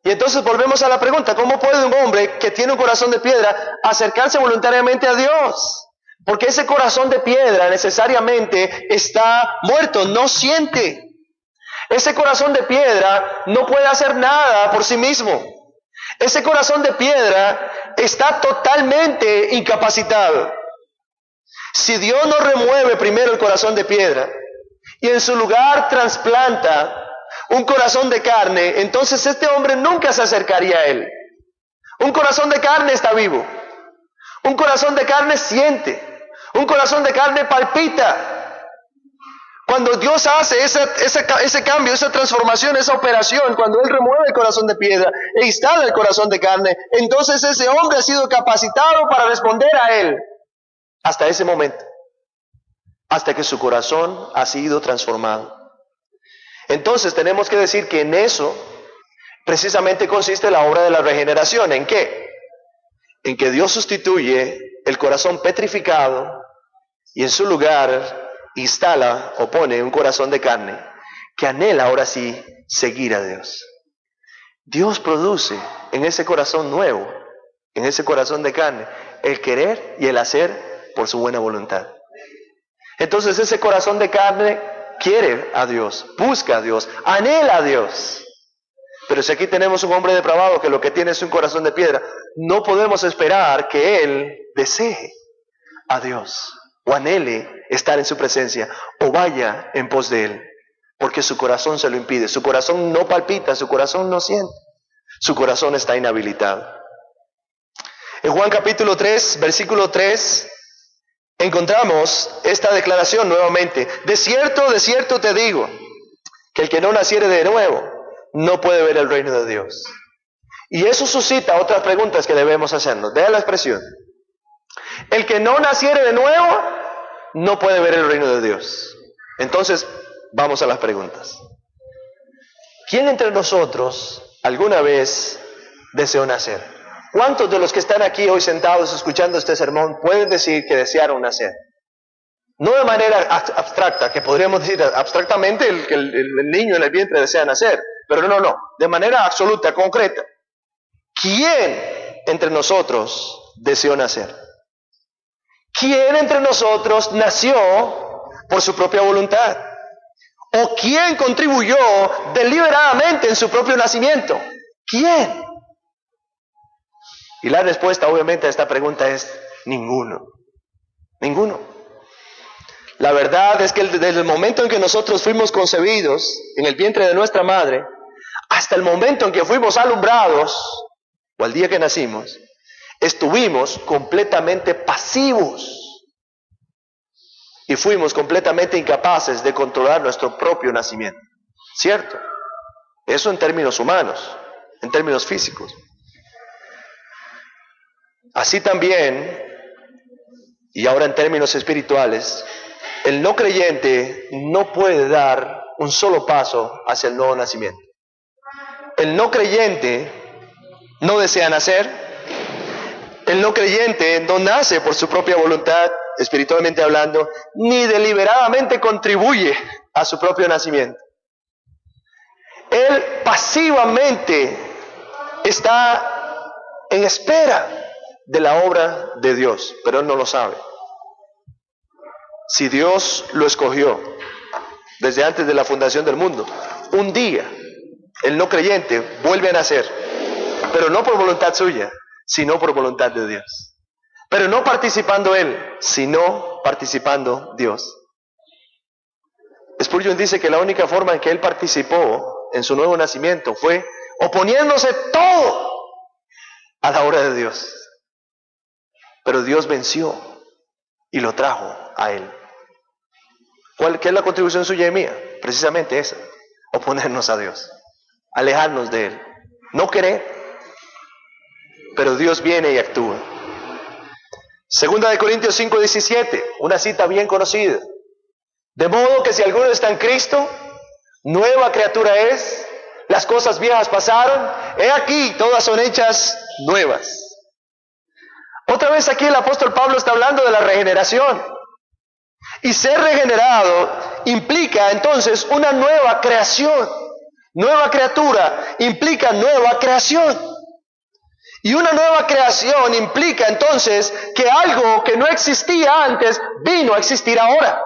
Y entonces volvemos a la pregunta, ¿cómo puede un hombre que tiene un corazón de piedra acercarse voluntariamente a Dios? Porque ese corazón de piedra necesariamente está muerto, no siente. Ese corazón de piedra no puede hacer nada por sí mismo. Ese corazón de piedra está totalmente incapacitado. Si Dios no remueve primero el corazón de piedra y en su lugar trasplanta un corazón de carne, entonces este hombre nunca se acercaría a Él. Un corazón de carne está vivo. Un corazón de carne siente. Un corazón de carne palpita. Cuando Dios hace ese cambio, esa transformación, esa operación, cuando Él remueve el corazón de piedra e instala el corazón de carne, entonces ese hombre ha sido capacitado para responder a Él. Hasta ese momento. Hasta que su corazón ha sido transformado. Entonces tenemos que decir que en eso precisamente consiste la obra de la regeneración. ¿En qué? En que Dios sustituye el corazón petrificado y en su lugar instala o pone un corazón de carne que anhela ahora sí seguir a Dios. Dios produce en ese corazón nuevo, en ese corazón de carne, el querer y el hacer por su buena voluntad. Entonces ese corazón de carne quiere a Dios, busca a Dios, anhela a Dios. Pero si aquí tenemos un hombre depravado que lo que tiene es un corazón de piedra, no podemos esperar que él desee a Dios o anhele estar en su presencia o vaya en pos de Él, porque su corazón se lo impide. Su corazón no palpita, su corazón no siente, su corazón está inhabilitado. En Juan capítulo 3, versículo 3, encontramos esta declaración nuevamente. De cierto te digo, que el que no naciere de nuevo no puede ver el reino de Dios. Y eso suscita otras preguntas que debemos hacernos. Vea la expresión. El que no naciere de nuevo no puede ver el reino de Dios. Entonces, vamos a las preguntas. ¿Quién entre nosotros alguna vez deseó nacer? ¿Cuántos de los que están aquí hoy sentados escuchando este sermón pueden decir que desearon nacer? No de manera abstracta, que podríamos decir abstractamente el niño en el vientre desea nacer, pero no, de manera absoluta, concreta. ¿Quién entre nosotros deseó nacer? ¿Quién entre nosotros nació por su propia voluntad? ¿O quién contribuyó deliberadamente en su propio nacimiento? ¿Quién? Y la respuesta obviamente a esta pregunta es ninguno. Ninguno. La verdad es que desde el momento en que nosotros fuimos concebidos en el vientre de nuestra madre, hasta el momento en que fuimos alumbrados, o al día que nacimos, estuvimos completamente pasivos y fuimos completamente incapaces de controlar nuestro propio nacimiento. ¿Cierto? Eso en términos humanos, en términos físicos. Así también, y ahora en términos espirituales, el no creyente no puede dar un solo paso hacia el nuevo nacimiento. El no creyente no desea nacer. El no creyente no nace por su propia voluntad, espiritualmente hablando, ni deliberadamente contribuye a su propio nacimiento. Él pasivamente está en espera de la obra de Dios, pero él no lo sabe. Si Dios lo escogió desde antes de la fundación del mundo, un día el no creyente vuelve a nacer, pero no por voluntad suya, sino por voluntad de Dios. Pero no participando él, sino participando Dios. Spurgeon dice que la única forma en que él participó en su nuevo nacimiento fue oponiéndose todo a la obra de Dios. Pero Dios venció y lo trajo a él. ¿Qué es la contribución suya y mía? Precisamente esa, oponernos a Dios, alejarnos de él, no querer, pero Dios viene y actúa. Segunda de Corintios 5:17, una cita bien conocida. De modo que si alguno está en Cristo, nueva criatura es, las cosas viejas pasaron, he aquí, todas son hechas nuevas. Otra vez aquí el apóstol Pablo está hablando de la regeneración. Y ser regenerado implica entonces una nueva creación. Nueva criatura implica nueva creación. Y una nueva creación implica entonces que algo que no existía antes vino a existir ahora.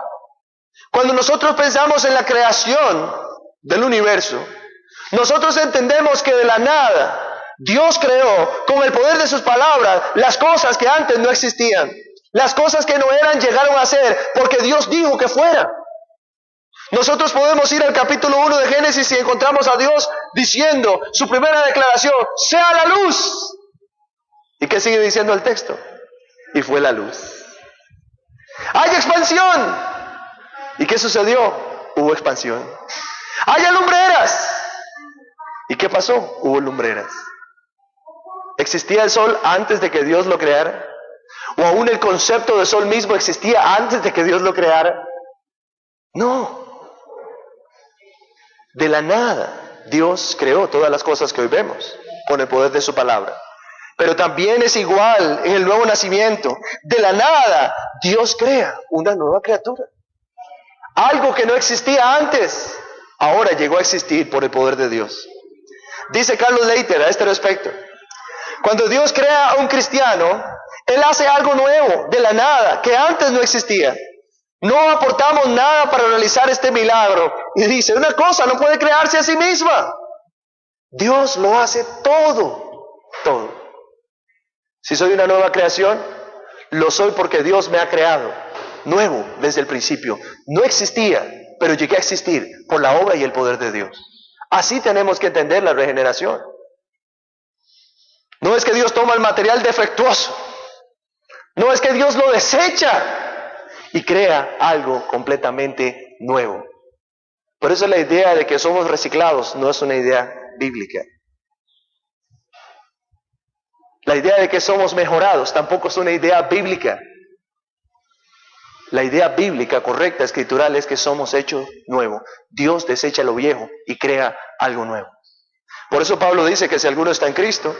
Cuando nosotros pensamos en la creación del universo, nosotros entendemos que de la nada Dios creó con el poder de sus palabras las cosas que antes no existían. Las cosas que no eran llegaron a ser porque Dios dijo que fueran. Nosotros podemos ir al capítulo 1 de Génesis y encontramos a Dios diciendo su primera declaración, sea la luz. ¿Y qué sigue diciendo el texto? Y fue la luz. Hay expansión. ¿Y qué sucedió? Hubo expansión. Hay lumbreras. ¿Y qué pasó? Hubo lumbreras. ¿Existía el sol antes de que Dios lo creara? ¿O aún el concepto de sol mismo existía antes de que Dios lo creara? No. De la nada, Dios creó todas las cosas que hoy vemos con el poder de su palabra. Pero también es igual en el nuevo nacimiento. De la nada, Dios crea una nueva criatura. Algo que no existía antes, ahora llegó a existir por el poder de Dios. Dice Carlos Leiter a este respecto: cuando Dios crea a un cristiano, Él hace algo nuevo, de la nada, que antes no existía. No aportamos nada para realizar este milagro. Y dice, una cosa no puede crearse a sí misma. Dios lo hace todo, todo. Si soy una nueva creación, lo soy porque Dios me ha creado. Nuevo desde el principio. No existía, pero llegué a existir por la obra y el poder de Dios. Así tenemos que entender la regeneración. No es que Dios toma el material defectuoso. No es que Dios lo desecha y crea algo completamente nuevo. Por eso la idea de que somos reciclados no es una idea bíblica. La idea de que somos mejorados tampoco es una idea bíblica. La idea bíblica correcta, escritural, es que somos hechos nuevos. Dios desecha lo viejo y crea algo nuevo. Por eso Pablo dice que si alguno está en Cristo,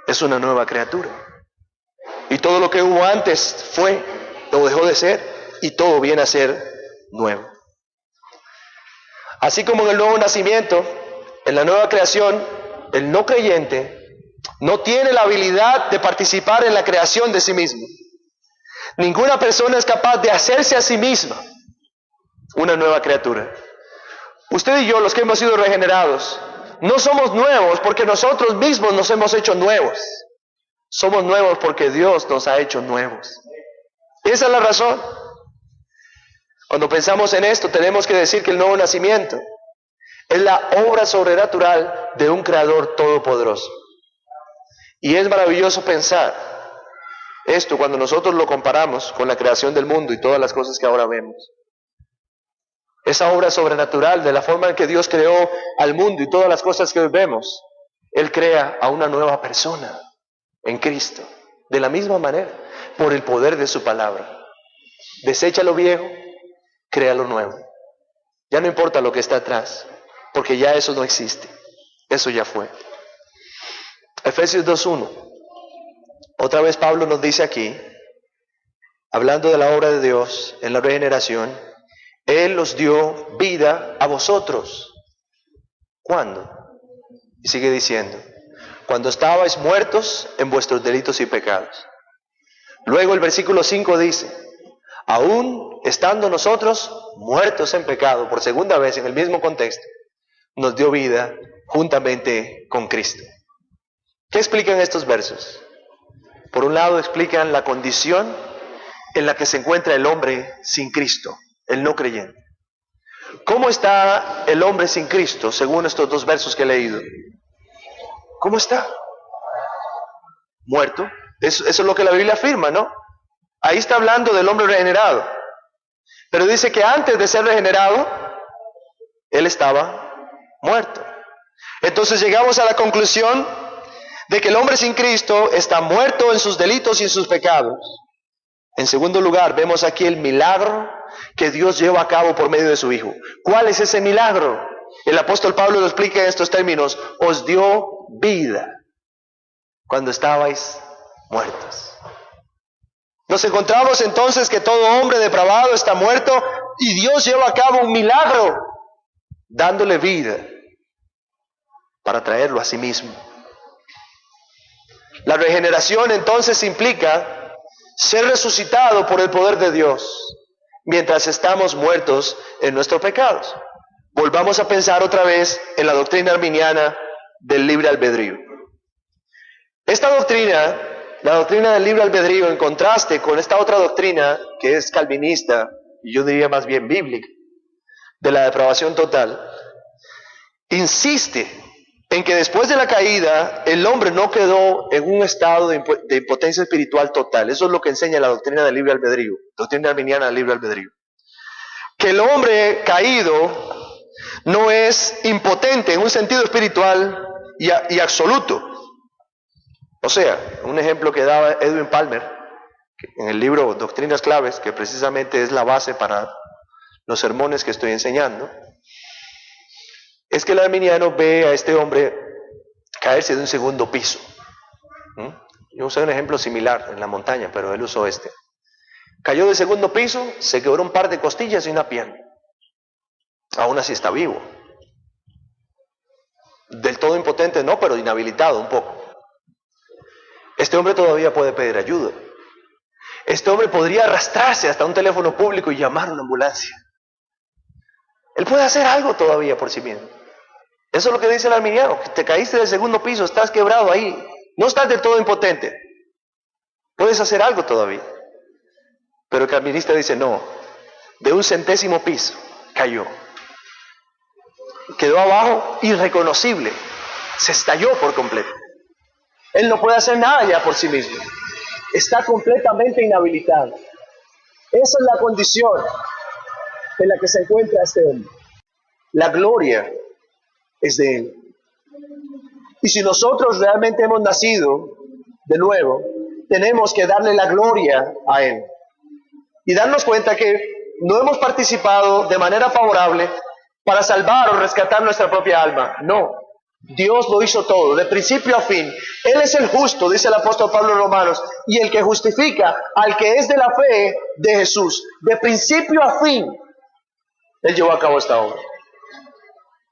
es una nueva criatura. Y todo lo que hubo antes fue, o dejó de ser, y todo viene a ser nuevo. Así como en el nuevo nacimiento, en la nueva creación, el no creyente no tiene la habilidad de participar en la creación de sí mismo. Ninguna persona es capaz de hacerse a sí misma una nueva criatura. Usted y yo, los que hemos sido regenerados, no somos nuevos porque nosotros mismos nos hemos hecho nuevos. Somos nuevos porque Dios nos ha hecho nuevos. Esa es la razón. Cuando pensamos en esto, tenemos que decir que el nuevo nacimiento es la obra sobrenatural de un Creador todopoderoso. Y es maravilloso pensar esto cuando nosotros lo comparamos con la creación del mundo y todas las cosas que ahora vemos. Esa obra sobrenatural de la forma en que Dios creó al mundo y todas las cosas que hoy vemos, Él crea a una nueva persona en Cristo, de la misma manera, por el poder de su palabra. Desecha lo viejo, crea lo nuevo. Ya no importa lo que está atrás, porque ya eso no existe, eso ya fue. Efesios 2:1. Otra vez Pablo nos dice aquí, hablando de la obra de Dios en la regeneración, Él os dio vida a vosotros. ¿Cuándo? Y sigue diciendo, cuando estabais muertos en vuestros delitos y pecados. Luego el versículo 5 dice, aún estando nosotros muertos en pecado, por segunda vez en el mismo contexto, nos dio vida juntamente con Cristo. ¿Qué explican estos versos? Por un lado explican la condición en la que se encuentra el hombre sin Cristo, el no creyente. ¿Cómo está el hombre sin Cristo según estos dos versos que he leído? ¿Cómo está? Muerto. Eso es lo que la Biblia afirma, ¿no? Ahí está hablando del hombre regenerado. Pero dice que antes de ser regenerado, él estaba muerto. Entonces llegamos a la conclusión de que el hombre sin Cristo está muerto en sus delitos y en sus pecados. En segundo lugar, vemos aquí el milagro que Dios lleva a cabo por medio de su Hijo. ¿Cuál es ese milagro? El apóstol Pablo lo explica en estos términos. Os dio vida cuando estabais muertos. Nos encontramos entonces que todo hombre depravado está muerto y Dios lleva a cabo un milagro dándole vida para traerlo a sí mismo. La regeneración entonces implica ser resucitado por el poder de Dios mientras estamos muertos en nuestros pecados. Volvamos a pensar otra vez en la doctrina arminiana del libre albedrío. Esta doctrina, la doctrina del libre albedrío, en contraste con esta otra doctrina que es calvinista, y yo diría más bien bíblica, de la depravación total, insiste en que después de la caída el hombre no quedó en un estado de impotencia espiritual total. Eso es lo que enseña la doctrina del libre albedrío, doctrina arminiana del libre albedrío. Que el hombre caído no es impotente en un sentido espiritual y absoluto. O sea, un ejemplo que daba Edwin Palmer en el libro Doctrinas Claves, que precisamente es la base para los sermones que estoy enseñando, es que el arminiano ve a este hombre caerse de un segundo piso. Yo usé un ejemplo similar en la montaña, pero él usó este. Cayó del segundo piso, se quebró un par de costillas y una pierna. Aún así está vivo. Del todo impotente no, pero inhabilitado un poco. Este hombre todavía puede pedir ayuda. Este hombre podría arrastrarse hasta un teléfono público y llamar a una ambulancia. Él puede hacer algo todavía por sí mismo. Eso es lo que dice el arminiano. Te caíste del segundo piso, estás quebrado ahí. No estás del todo impotente. Puedes hacer algo todavía. Pero el calvinista dice no. De un 100º piso cayó. Quedó abajo irreconocible. Se estalló por completo. Él no puede hacer nada ya por sí mismo. Está completamente inhabilitado. Esa es la condición en la que se encuentra este hombre. La gloria es de Él. Y si nosotros realmente hemos nacido de nuevo, tenemos que darle la gloria a Él. Y darnos cuenta que no hemos participado de manera favorable para salvar o rescatar nuestra propia alma. No. Dios lo hizo todo, de principio a fin. Él es el justo, dice el apóstol Pablo en Romanos, y el que justifica al que es de la fe de Jesús. De principio a fin, Él llevó a cabo esta obra.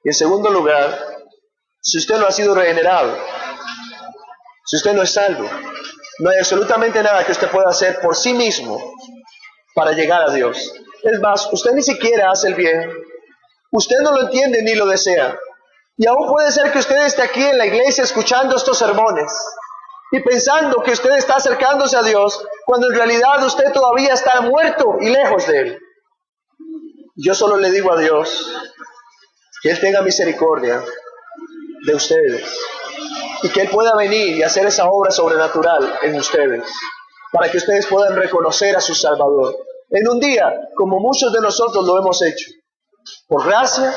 Y en segundo lugar, si usted no ha sido regenerado, si usted no es salvo, no hay absolutamente nada que usted pueda hacer por sí mismo para llegar a Dios. Es más, usted ni siquiera hace el bien. Usted no lo entiende ni lo desea. Y aún puede ser que usted esté aquí en la iglesia escuchando estos sermones y pensando que usted está acercándose a Dios, cuando en realidad usted todavía está muerto y lejos de Él. Yo solo le digo a Dios que Él tenga misericordia de ustedes y que Él pueda venir y hacer esa obra sobrenatural en ustedes, para que ustedes puedan reconocer a su Salvador en un día como muchos de nosotros lo hemos hecho, por gracia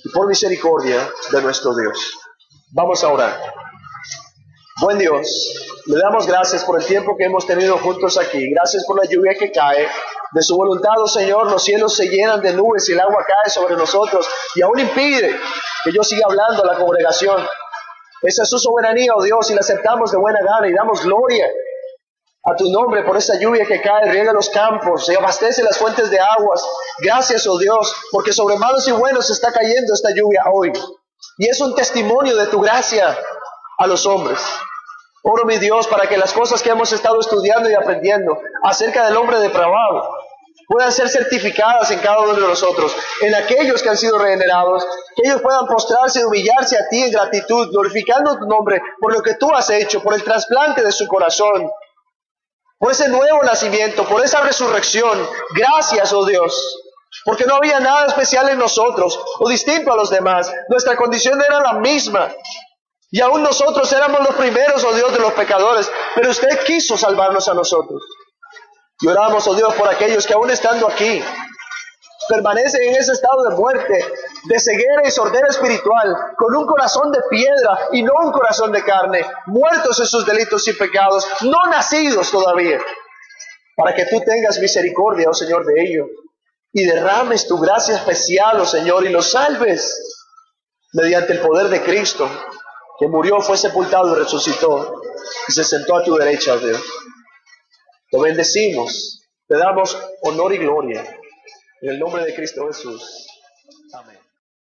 y por misericordia de nuestro Dios. Vamos a orar. Buen Dios, le damos gracias por el tiempo que hemos tenido juntos aquí. Gracias por la lluvia que cae. De su voluntad, oh Señor, los cielos se llenan de nubes y el agua cae sobre nosotros y aún impide que yo siga hablando a la congregación. Esa es su soberanía, oh Dios, y la aceptamos de buena gana y damos gloria a tu nombre por esa lluvia que cae, riega los campos y abastece las fuentes de aguas. Gracias, oh Dios, porque sobre malos y buenos está cayendo esta lluvia hoy. Y es un testimonio de tu gracia a los hombres. Oro, mi Dios, para que las cosas que hemos estado estudiando y aprendiendo acerca del hombre depravado puedan ser certificadas en cada uno de nosotros, en aquellos que han sido regenerados, que ellos puedan postrarse y humillarse a ti en gratitud, glorificando tu nombre por lo que tú has hecho, por el trasplante de su corazón, por ese nuevo nacimiento, por esa resurrección. Gracias, oh Dios, porque no había nada especial en nosotros o distinto a los demás. Nuestra condición era la misma. Y aún nosotros éramos los primeros, oh Dios, de los pecadores, pero usted quiso salvarnos a nosotros. Y oramos, oh Dios, por aquellos que aún estando aquí, permanecen en ese estado de muerte, de ceguera y sordera espiritual, con un corazón de piedra y no un corazón de carne, muertos en sus delitos y pecados, no nacidos todavía, para que tú tengas misericordia, oh Señor, de ellos, y derrames tu gracia especial, oh Señor, y los salves mediante el poder de Cristo, que murió, fue sepultado y resucitó, y se sentó a tu derecha, oh Dios. Te bendecimos, te damos honor y gloria, en el nombre de Cristo Jesús. Amén.